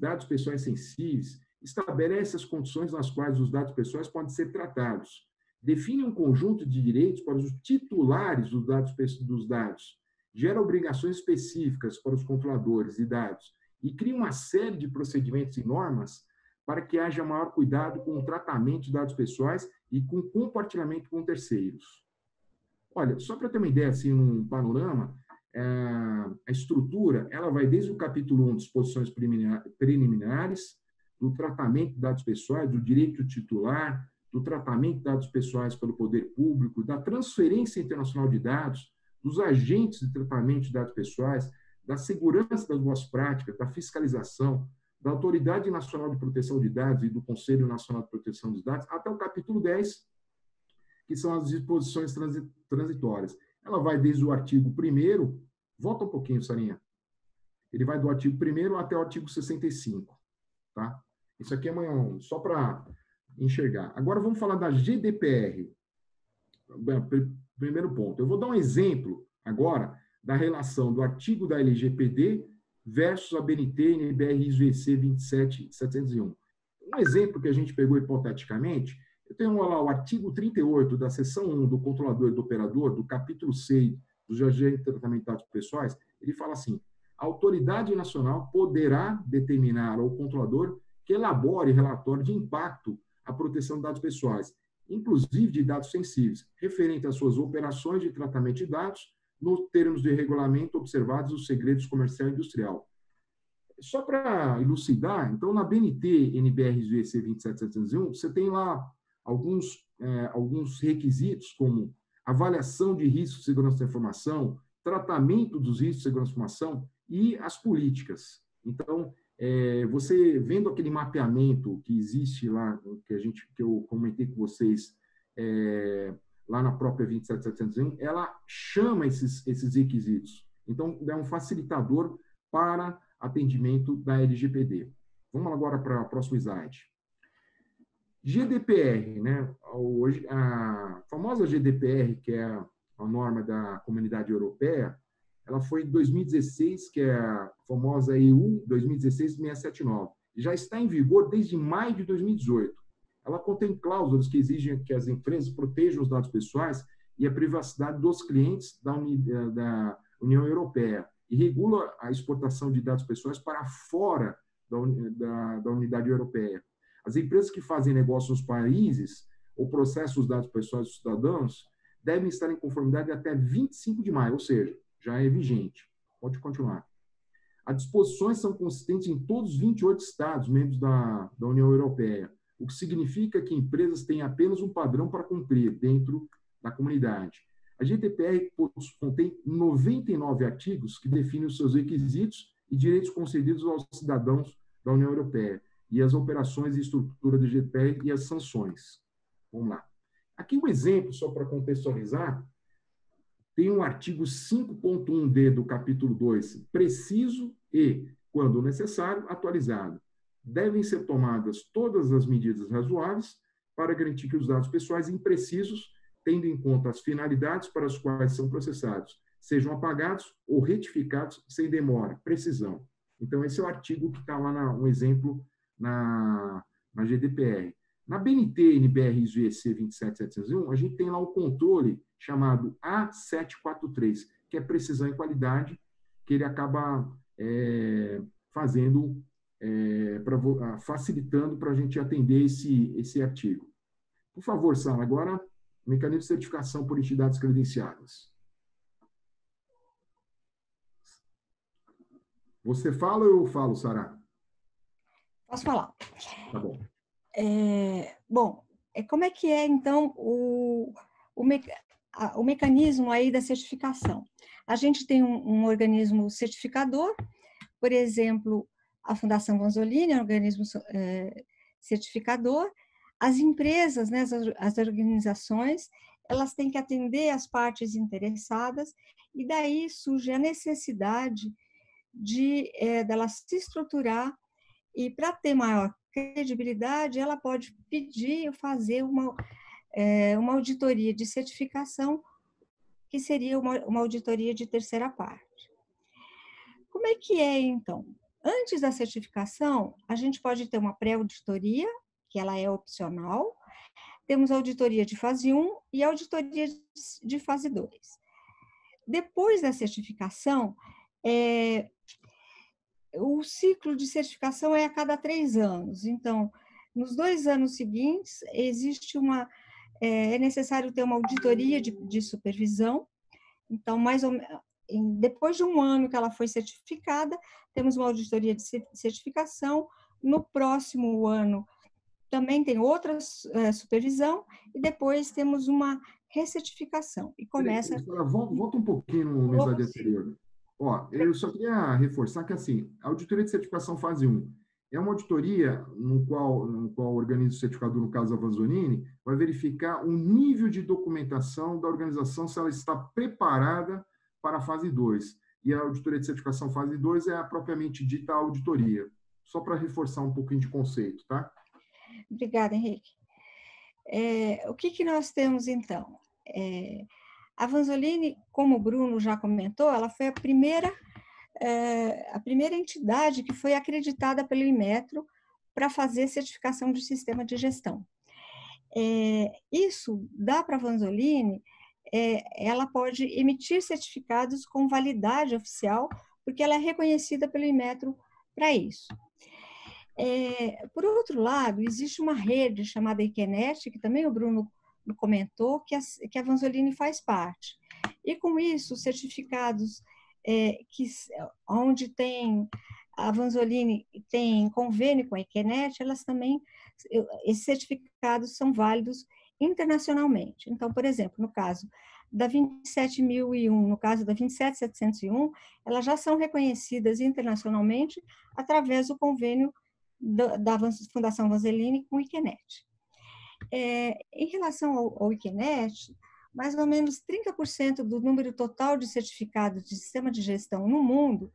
Speaker 3: sensíveis, estabelece as condições nas quais os dados pessoais podem ser tratados, define um conjunto de direitos para os titulares dos dados, gera obrigações específicas para os controladores de dados e cria uma série de procedimentos e normas para que haja maior cuidado com o tratamento de dados pessoais e com o compartilhamento com terceiros. Olha, só para ter uma ideia, assim, num panorama, a estrutura, ela vai desde o capítulo 1, disposições preliminares, do tratamento de dados pessoais, do direito titular, do tratamento de dados pessoais pelo poder público, da transferência internacional de dados, dos agentes de tratamento de dados pessoais, da segurança das boas práticas, da fiscalização, da Autoridade Nacional de Proteção de Dados e do Conselho Nacional de Proteção dos Dados, até o capítulo 10, que são as disposições transitórias. Ela vai desde o artigo 1º, volta um pouquinho, Sarinha. Ele vai do artigo 1º até o artigo 65. Tá? Isso aqui é só para enxergar. Agora vamos falar da GDPR. Primeiro ponto. Eu vou dar um exemplo agora da relação do artigo da LGPD versus a BNT, NBR, ISO EC 27701. Um exemplo que a gente pegou hipoteticamente, eu tenho lá o artigo 38 da seção 1 do controlador e do operador, do capítulo 6 do agente de tratamento de dados pessoais, ele fala assim: a autoridade nacional poderá determinar ao controlador que elabore relatório de impacto à proteção de dados pessoais, inclusive de dados sensíveis, referente às suas operações de tratamento de dados, nos termos de regulamento observados os segredos comercial e industrial. Só para elucidar, então, na BNT, NBR, ISO EC 27701, você tem lá alguns requisitos, como avaliação de risco de segurança da informação, tratamento dos riscos de segurança da informação e as políticas. Então, você vendo aquele mapeamento que existe lá, que eu comentei com vocês, lá na própria 27701, ela chama esses requisitos. Então, é um facilitador para atendimento da LGPD. Vamos agora para o próximo slide. GDPR, né? Hoje, a famosa GDPR, que é a norma da Comunidade Europeia, ela foi em 2016, que é a famosa EU 2016-679. Já está em vigor desde maio de 2018. Ela contém cláusulas que exigem que as empresas protejam os dados pessoais e a privacidade dos clientes da União Europeia e regula a exportação de dados pessoais para fora da Unidade Europeia. As empresas que fazem negócios nos países ou processam os dados pessoais dos cidadãos devem estar em conformidade até 25 de maio, ou seja, já é vigente. Pode continuar. As disposições são consistentes em todos os 28 Estados membros da União Europeia, o que significa que empresas têm apenas um padrão para cumprir dentro da comunidade. A GDPR contém 99 artigos que definem os seus requisitos e direitos concedidos aos cidadãos da União Europeia, e as operações e estrutura da GDPR e as sanções. Vamos lá. Aqui um exemplo, só para contextualizar, tem um artigo 5.1d do capítulo 2, preciso e, quando necessário, atualizado. Devem ser tomadas todas as medidas razoáveis para garantir que os dados pessoais imprecisos, tendo em conta as finalidades para as quais são processados, sejam apagados ou retificados sem demora, precisão. Então, esse é o artigo que está lá, um exemplo na GDPR. Na BNT, NBR, ISO EC 27701, a gente tem lá o controle chamado A743, que é precisão e qualidade, que ele acaba facilitando para a gente atender esse artigo. Por favor, Sara, agora, mecanismo de certificação por entidades credenciadas. Você fala ou eu falo, Sara?
Speaker 2: Posso falar?
Speaker 3: Tá bom.
Speaker 2: Como é que é, então, o mecanismo aí da certificação? A gente tem um organismo certificador, por exemplo, a Fundação Vanzolini é um organismo certificador. As empresas, né, as organizações, elas têm que atender as partes interessadas, e daí surge a necessidade dela se estruturar, e para ter maior credibilidade, ela pode pedir, fazer uma auditoria de certificação, que seria uma auditoria de terceira parte. Como é que é, então? Antes da certificação, a gente pode ter uma pré-auditoria, que ela é opcional, temos a auditoria de fase 1 e a auditoria de fase 2. Depois da certificação, o ciclo de certificação é a cada 3 anos. Então, nos 2 anos seguintes, é necessário ter uma auditoria de supervisão. Então, depois de 1 ano que ela foi certificada, temos uma auditoria de certificação. No próximo ano, também tem outra supervisão, e depois temos uma recertificação. E começa...
Speaker 3: Volta um pouquinho no slide anterior. Eu só queria reforçar que, assim, a auditoria de certificação fase 1 é uma auditoria no qual o organismo certificador, no caso a Vanzolini, vai verificar o nível de documentação da organização, se ela está preparada para a fase 2. E a auditoria de certificação fase 2 é a propriamente dita auditoria. Só para reforçar um pouquinho de conceito, tá?
Speaker 2: Obrigada, Henrique. O que nós temos, então? A Vanzolini, como o Bruno já comentou, ela foi a primeira entidade que foi acreditada pelo Inmetro para fazer certificação de sistema de gestão. Isso dá para a Vanzolini, ela pode emitir certificados com validade oficial, porque ela é reconhecida pelo Inmetro para isso. Por outro lado, existe uma rede chamada Iquenet, que também o Bruno comentou, que a Vanzolini faz parte. E com isso, certificados onde tem a Vanzolini tem convênio com a Iquenet, esses certificados são válidos internacionalmente. Então, por exemplo, no caso da 27.001, no caso da 27.701, elas já são reconhecidas internacionalmente através do convênio da Fundação Vanzolini com o Iquenet. Em relação ao Iquenet, mais ou menos 30% do número total de certificados de sistema de gestão no mundo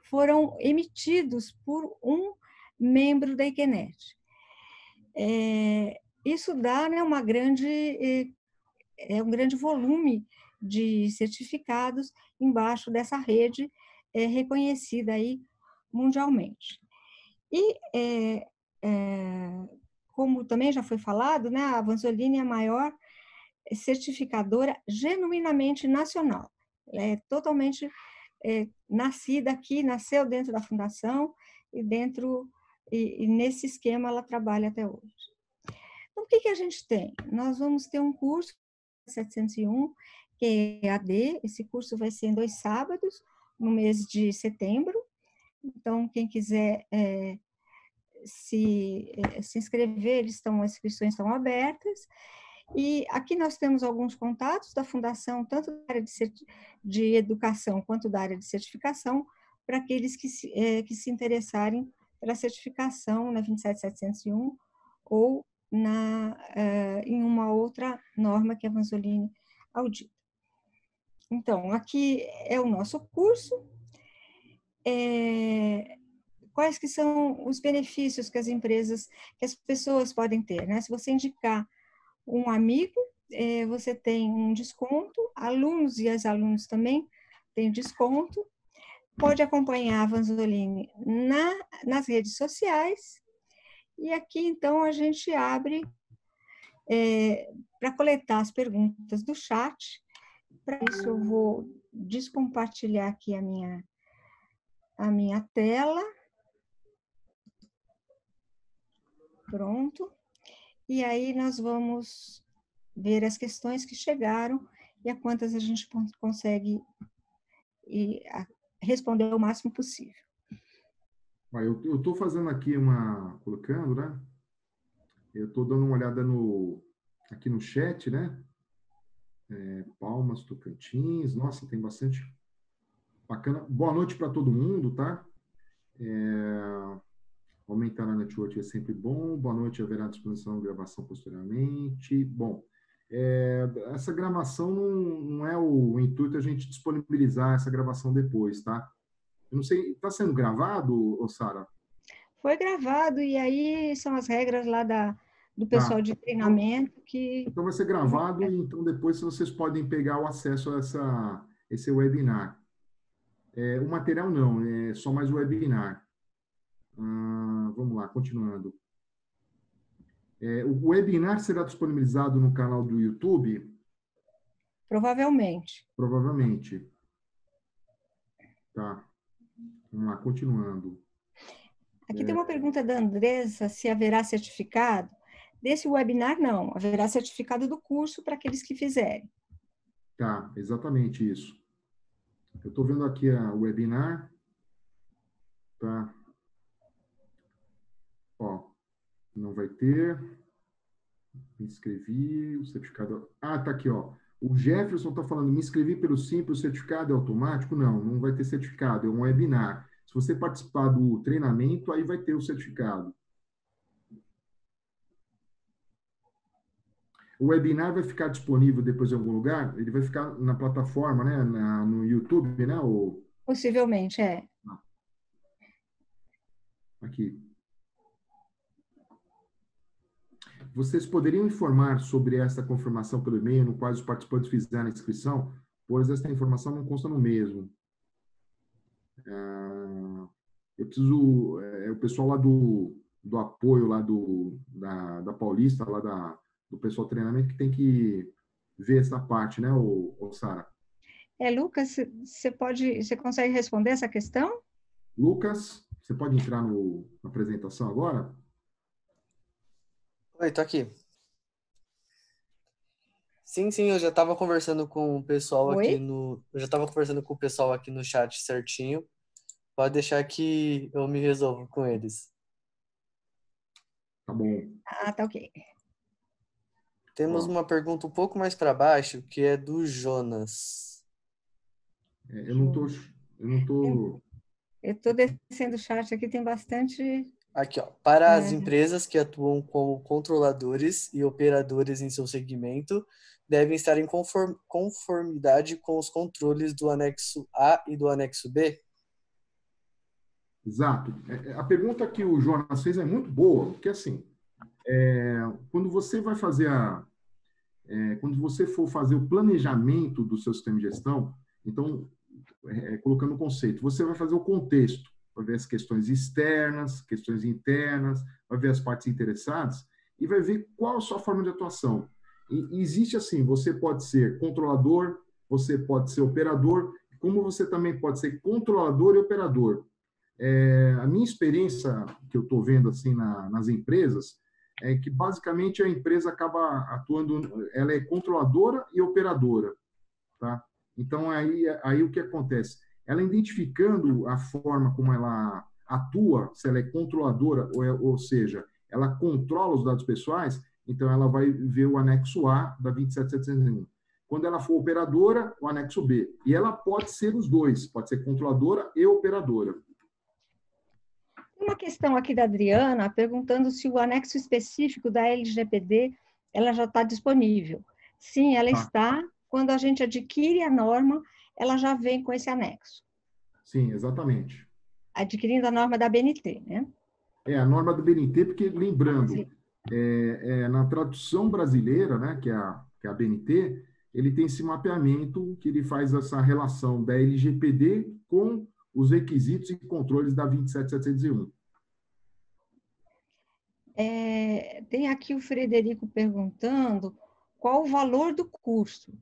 Speaker 2: foram emitidos por um membro da Iquenet. Isso dá, né, um grande volume de certificados embaixo dessa rede reconhecida aí mundialmente. E, como também já foi falado, né, a Vanzolini é a maior certificadora genuinamente nacional. Ela é totalmente nascida aqui, nasceu dentro da fundação e nesse esquema ela trabalha até hoje. Então, o que a gente tem? Nós vamos ter um curso 701, que é EAD. Esse curso vai ser em 2 sábados, no mês de setembro. Então, quem quiser se inscrever, as inscrições estão abertas. E aqui nós temos alguns contatos da Fundação, tanto da área de educação quanto da área de certificação, para aqueles que se interessarem pela certificação na 27701 ou em uma outra norma que a Vanzolini audita. Então, aqui é o nosso curso. Quais que são os benefícios que as pessoas podem ter, né? Se você indicar um amigo, você tem um desconto, alunos e ex-alunos também têm desconto, pode acompanhar a Vanzolini nas redes sociais, e aqui, então, a gente abre para coletar as perguntas do chat. Para isso, eu vou descompartilhar aqui a minha tela. Pronto. E aí nós vamos ver as questões que chegaram e a quantas a gente consegue responder o máximo possível.
Speaker 3: Eu estou fazendo aqui colocando, né? Eu estou dando uma olhada aqui no chat, né? Palmas, Tocantins, nossa, tem bastante bacana. Boa noite para todo mundo, tá? Aumentar a network é sempre bom. Boa noite, haverá disposição de gravação posteriormente. Bom, essa gravação não é o intuito a gente disponibilizar essa gravação depois, tá? Eu não sei, está sendo gravado, Sara?
Speaker 2: Foi gravado, e aí são as regras lá do pessoal de treinamento que...
Speaker 3: Então vai ser gravado, e então depois vocês podem pegar o acesso a esse webinar. O material não, é só mais o webinar. Vamos lá, continuando. O webinar será disponibilizado no canal do YouTube?
Speaker 2: Provavelmente.
Speaker 3: Provavelmente. Tá. Vamos lá, continuando.
Speaker 2: Aqui tem uma pergunta da Andressa, se haverá certificado. Desse webinar, não. Haverá certificado do curso para aqueles que fizerem.
Speaker 3: Tá, exatamente isso. Eu estou vendo aqui o webinar. Tá. Ó, não vai ter. Me inscrevi, o certificado... tá aqui, ó. O Jefferson está falando, me inscrevi pelo Simples, o certificado é automático? Não, não vai ter certificado, é um webinar. Se você participar do treinamento, aí vai ter o certificado. O webinar vai ficar disponível depois em algum lugar? Ele vai ficar na plataforma, né? No YouTube, né?
Speaker 2: Possivelmente,
Speaker 3: Aqui. vocês poderiam informar sobre esta confirmação pelo e-mail no qual os participantes fizeram a inscrição, pois esta informação não consta no mesmo. Eu preciso... o pessoal lá do apoio, lá da Paulista, lá do pessoal de treinamento, que tem que ver essa parte, né, Sara?
Speaker 2: Lucas, você consegue responder essa questão?
Speaker 3: Lucas, você pode entrar na apresentação agora?
Speaker 4: Oi, tô aqui. Sim, eu já estava conversando com o pessoal aqui eu já estava conversando com o pessoal aqui no chat certinho. Pode deixar que eu me resolvo com eles.
Speaker 3: Tá bom.
Speaker 2: Tá ok.
Speaker 4: Temos uma pergunta um pouco mais para baixo, que é do Jonas.
Speaker 3: Eu não tô...
Speaker 2: Eu estou descendo o chat aqui, tem bastante...
Speaker 4: Aqui, ó. Para as empresas que atuam como controladores e operadores em seu segmento, devem estar em conformidade com os controles do anexo A e do anexo B?
Speaker 3: Exato. A pergunta que o Jonas fez é muito boa, porque assim, quando você vai fazer quando você for fazer o planejamento do seu sistema de gestão, então, colocando o conceito, você vai fazer o contexto, vai ver as questões externas, questões internas, vai ver as partes interessadas e vai ver qual a sua forma de atuação. E existe assim, você pode ser controlador, você pode ser operador, como você também pode ser controlador e operador. A minha experiência que eu estou vendo assim nas empresas é que basicamente a empresa acaba atuando, ela é controladora e operadora, tá? Então aí o que acontece? Ela identificando a forma como ela atua, se ela é controladora ou seja, ela controla os dados pessoais, então ela vai ver o anexo A da 27701. Quando ela for operadora, o anexo B. E ela pode ser os dois, pode ser controladora e operadora.
Speaker 2: Uma questão aqui da Adriana, perguntando se o anexo específico da LGPD ela já está disponível. Sim, ela está. Quando a gente adquire a norma, ela já vem com esse anexo.
Speaker 3: Sim, exatamente.
Speaker 2: Adquirindo a norma da BNT, né?
Speaker 3: A norma do BNT, porque, lembrando, na tradução brasileira, né, que é a BNT, ele tem esse mapeamento que ele faz essa relação da LGPD com os requisitos e controles da 27701.
Speaker 2: Tem aqui o Frederico perguntando qual o valor do curso.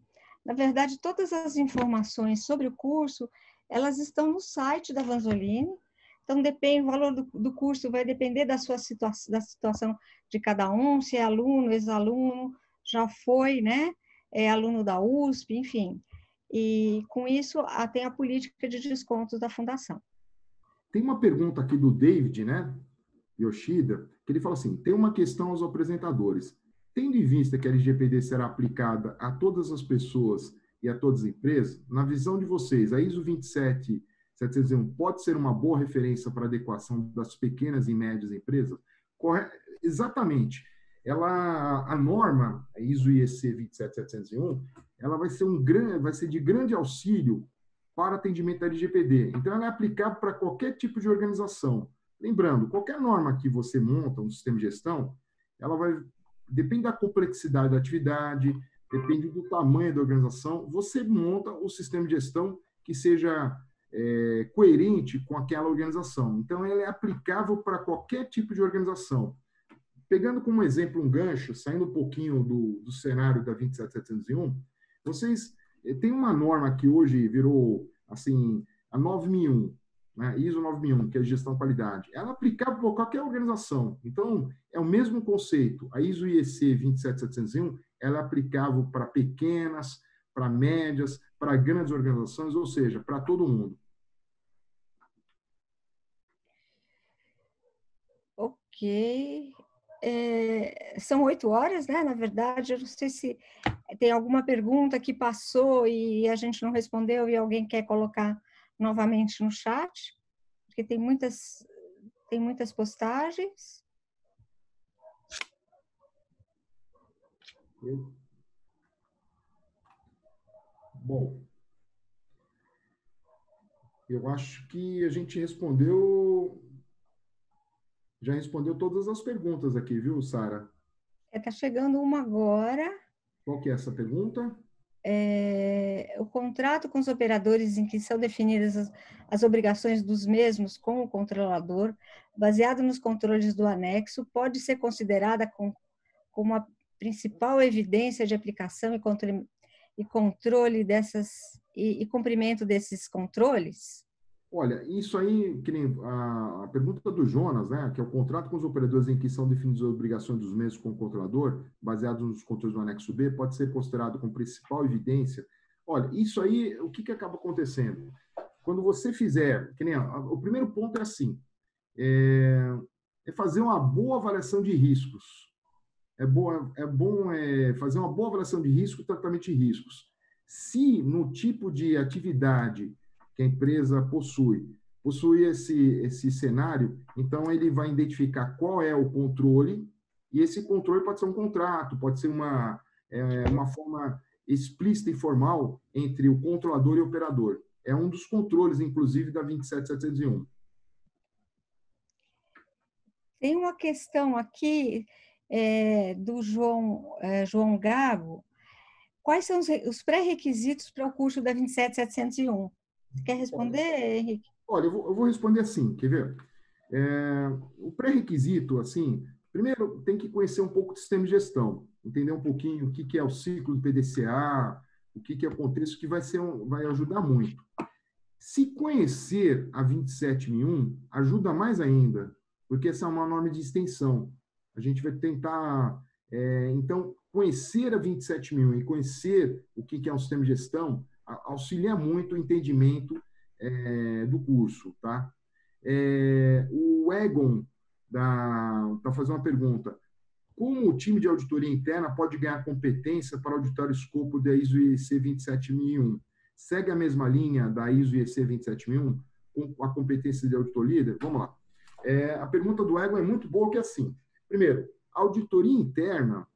Speaker 2: Na verdade, todas as informações sobre o curso, elas estão no site da Vanzolini. Então, o valor do curso vai depender da situação de cada um, se é aluno, ex-aluno, já foi, né? É aluno da USP, enfim. E, com isso, tem a política de descontos da fundação.
Speaker 3: Tem uma pergunta aqui do David, né? Yoshida, que ele fala assim, tem uma questão aos apresentadores. Tendo em vista que a LGPD será aplicada a todas as pessoas e a todas as empresas, na visão de vocês, a ISO 27701 pode ser uma boa referência para a adequação das pequenas e médias empresas? Exatamente. A norma, a ISO IEC 27701, ela vai ser de grande auxílio para atendimento da LGPD. Então, ela é aplicável para qualquer tipo de organização. Lembrando, qualquer norma que você monta, um sistema de gestão, depende da complexidade da atividade, depende do tamanho da organização, você monta o sistema de gestão que seja coerente com aquela organização. Então, ela é aplicável para qualquer tipo de organização. Pegando como exemplo um gancho, saindo um pouquinho do cenário da 27701, vocês têm uma norma que hoje virou assim, a 9001, né? ISO 9001, que é gestão de qualidade. Ela é aplicável para qualquer organização. Então, é o mesmo conceito. A ISO IEC 27701, ela é aplicável para pequenas, para médias, para grandes organizações, ou seja, para todo mundo.
Speaker 2: Ok. São 8 horas, né? Na verdade, eu não sei se tem alguma pergunta que passou e a gente não respondeu e alguém quer colocar novamente no chat, porque tem muitas postagens.
Speaker 3: Bom, eu acho que a gente já respondeu todas as perguntas aqui, viu, Sara?
Speaker 2: Está chegando uma agora.
Speaker 3: Qual que é essa pergunta?
Speaker 2: O contrato com os operadores em que são definidas as obrigações dos mesmos com o controlador, baseado nos controles do anexo, pode ser considerada como a principal evidência de aplicação e controle dessas e cumprimento desses controles?
Speaker 3: Olha, isso aí, que nem a pergunta do Jonas, né, que é o contrato com os operadores em que são definidas as obrigações dos mesmos com o controlador, baseados nos controles do anexo B, pode ser considerado como principal evidência. Olha, isso aí, o que acaba acontecendo? Quando você fizer, que nem o primeiro ponto é assim, é fazer uma boa avaliação de riscos. É bom fazer uma boa avaliação de risco e tratamento de riscos. Se no tipo de atividade que a empresa possui esse cenário, então ele vai identificar qual é o controle, e esse controle pode ser um contrato, pode ser uma forma explícita e formal entre o controlador e o operador. É um dos controles, inclusive, da 27701.
Speaker 2: Tem uma questão aqui do João Gago. Quais são os pré-requisitos para o curso da 27701? Você quer responder, Henrique?
Speaker 3: Olha, eu vou responder assim, quer ver? O pré-requisito, assim, primeiro tem que conhecer um pouco do sistema de gestão, entender um pouquinho o que é o ciclo do PDCA, o que é o contexto, que vai ajudar muito. Se conhecer a 27001, ajuda mais ainda, porque essa é uma norma de extensão. A gente vai tentar, então, conhecer a 27001 e conhecer o que é um sistema de gestão auxilia muito o entendimento do curso, tá? O Egon está fazendo uma pergunta. Como o time de auditoria interna pode ganhar competência para auditar o escopo da ISO IEC 27001? Segue a mesma linha da ISO IEC 27001 com a competência de auditor líder? Vamos lá. A pergunta do Egon é muito boa, que é assim. Primeiro, auditoria interna,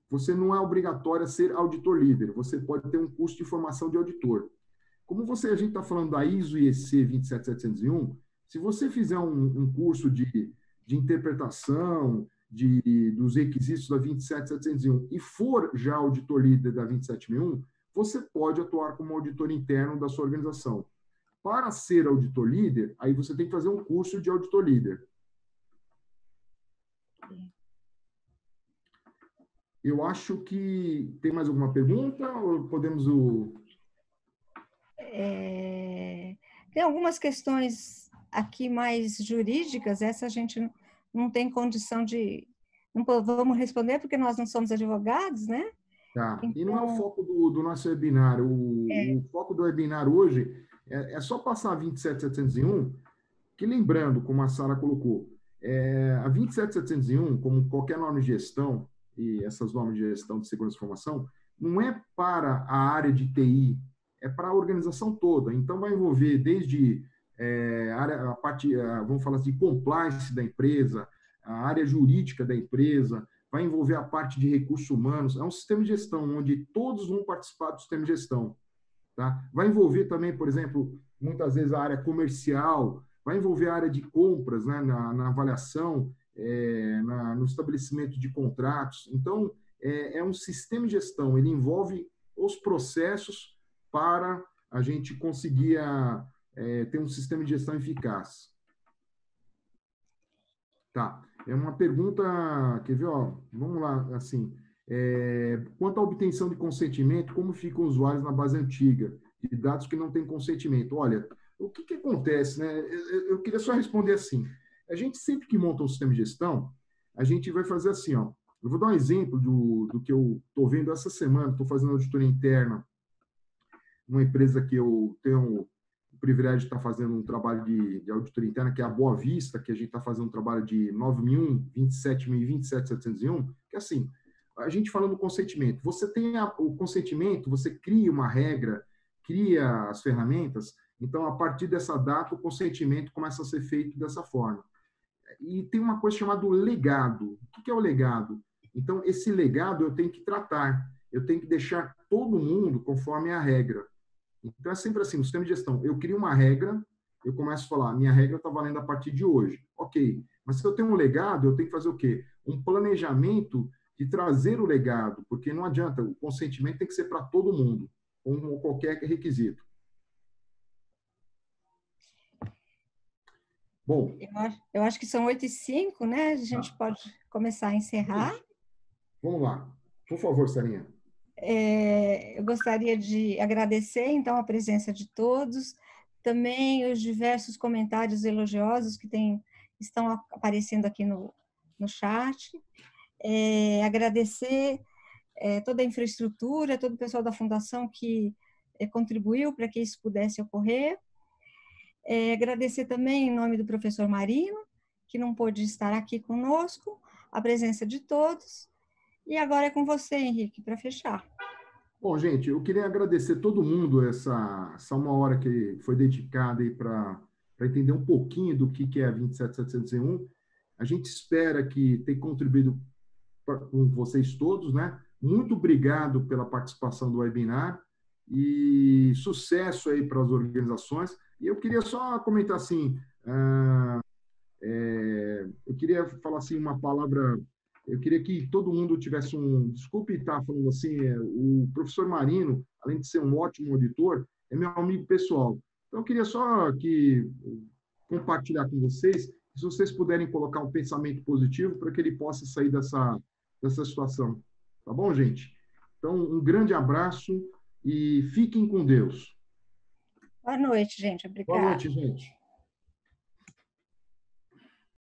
Speaker 3: você não é obrigatório a ser auditor líder. Você pode ter um curso de formação de auditor. Como a gente está falando da ISO IEC 27701, se você fizer um curso de interpretação dos requisitos da 27701 e for já auditor líder da 27001, você pode atuar como auditor interno da sua organização. Para ser auditor líder, aí você tem que fazer um curso de auditor líder. Eu acho que tem mais alguma pergunta ou podemos
Speaker 2: Tem algumas questões aqui mais jurídicas, essa a gente não tem condição de... Não vamos responder porque nós não somos advogados, né?
Speaker 3: Tá. Então, e não é o foco do nosso webinar. O foco do webinar hoje é só passar a 27701, que lembrando, como a Sara colocou, a 27701, como qualquer norma de gestão, e essas normas de gestão de segurança e informação, não é para a área de TI, é para a organização toda. Então, vai envolver desde a parte, vamos falar assim, de compliance da empresa, a área jurídica da empresa, vai envolver a parte de recursos humanos. É um sistema de gestão onde todos vão participar do sistema de gestão. Tá? Vai envolver também, por exemplo, muitas vezes a área comercial, vai envolver a área de compras, né, na avaliação, no estabelecimento de contratos. Então, é um sistema de gestão, ele envolve os processos para a gente conseguir ter um sistema de gestão eficaz. Tá. É uma pergunta, quer ver? Ó, vamos lá, assim, quanto à obtenção de consentimento, como ficam os usuários na base antiga de dados que não têm consentimento? Olha, o que acontece, né? Eu queria só responder assim. A gente sempre que monta um sistema de gestão, a gente vai fazer assim, ó. Eu vou dar um exemplo do que eu estou vendo essa semana. Estou fazendo auditoria interna numa empresa que eu tenho o privilégio de estar fazendo um trabalho de auditoria interna, que é a Boa Vista, que a gente está fazendo um trabalho de 9001, 27000 e 27701, que assim, a gente falando do consentimento. Você tem o consentimento, você cria uma regra, cria as ferramentas, então, a partir dessa data, o consentimento começa a ser feito dessa forma. E tem uma coisa chamada legado. O que é o legado? Então, esse legado eu tenho que tratar, eu tenho que deixar todo mundo conforme a regra. Então, é sempre assim, no sistema de gestão, eu crio uma regra, eu começo a falar, minha regra está valendo a partir de hoje. Ok, mas se eu tenho um legado, eu tenho que fazer o quê? Um planejamento de trazer o legado, porque não adianta, o consentimento tem que ser para todo mundo, com qualquer requisito. Bom,
Speaker 2: eu acho que são 8h05, né? A gente pode começar a encerrar.
Speaker 3: Vamos lá. Por favor, Sarinha.
Speaker 2: Eu gostaria de agradecer, então, a presença de todos, também os diversos comentários elogiosos que estão aparecendo aqui no chat. Agradecer toda a infraestrutura, todo o pessoal da Fundação que contribuiu para que isso pudesse ocorrer. Agradecer também, em nome do professor Marino, que não pôde estar aqui conosco, a presença de todos. E agora é com você, Henrique, para fechar.
Speaker 3: Bom, gente, eu queria agradecer todo mundo essa 1 hora que foi dedicada para entender um pouquinho do que é a 27701. A gente espera que tenha contribuído com vocês todos, né? Muito obrigado pela participação do webinar e sucesso aí para as organizações. E eu queria só comentar assim, eu queria falar assim uma palavra. Eu queria que todo mundo tivesse desculpe estar falando assim, o professor Marino, além de ser um ótimo auditor, é meu amigo pessoal. Então, eu queria só compartilhar com vocês, se vocês puderem colocar um pensamento positivo para que ele possa sair dessa situação. Tá bom, gente? Então, um grande abraço e fiquem com Deus.
Speaker 2: Boa noite, gente. Obrigada.
Speaker 3: Boa noite, gente.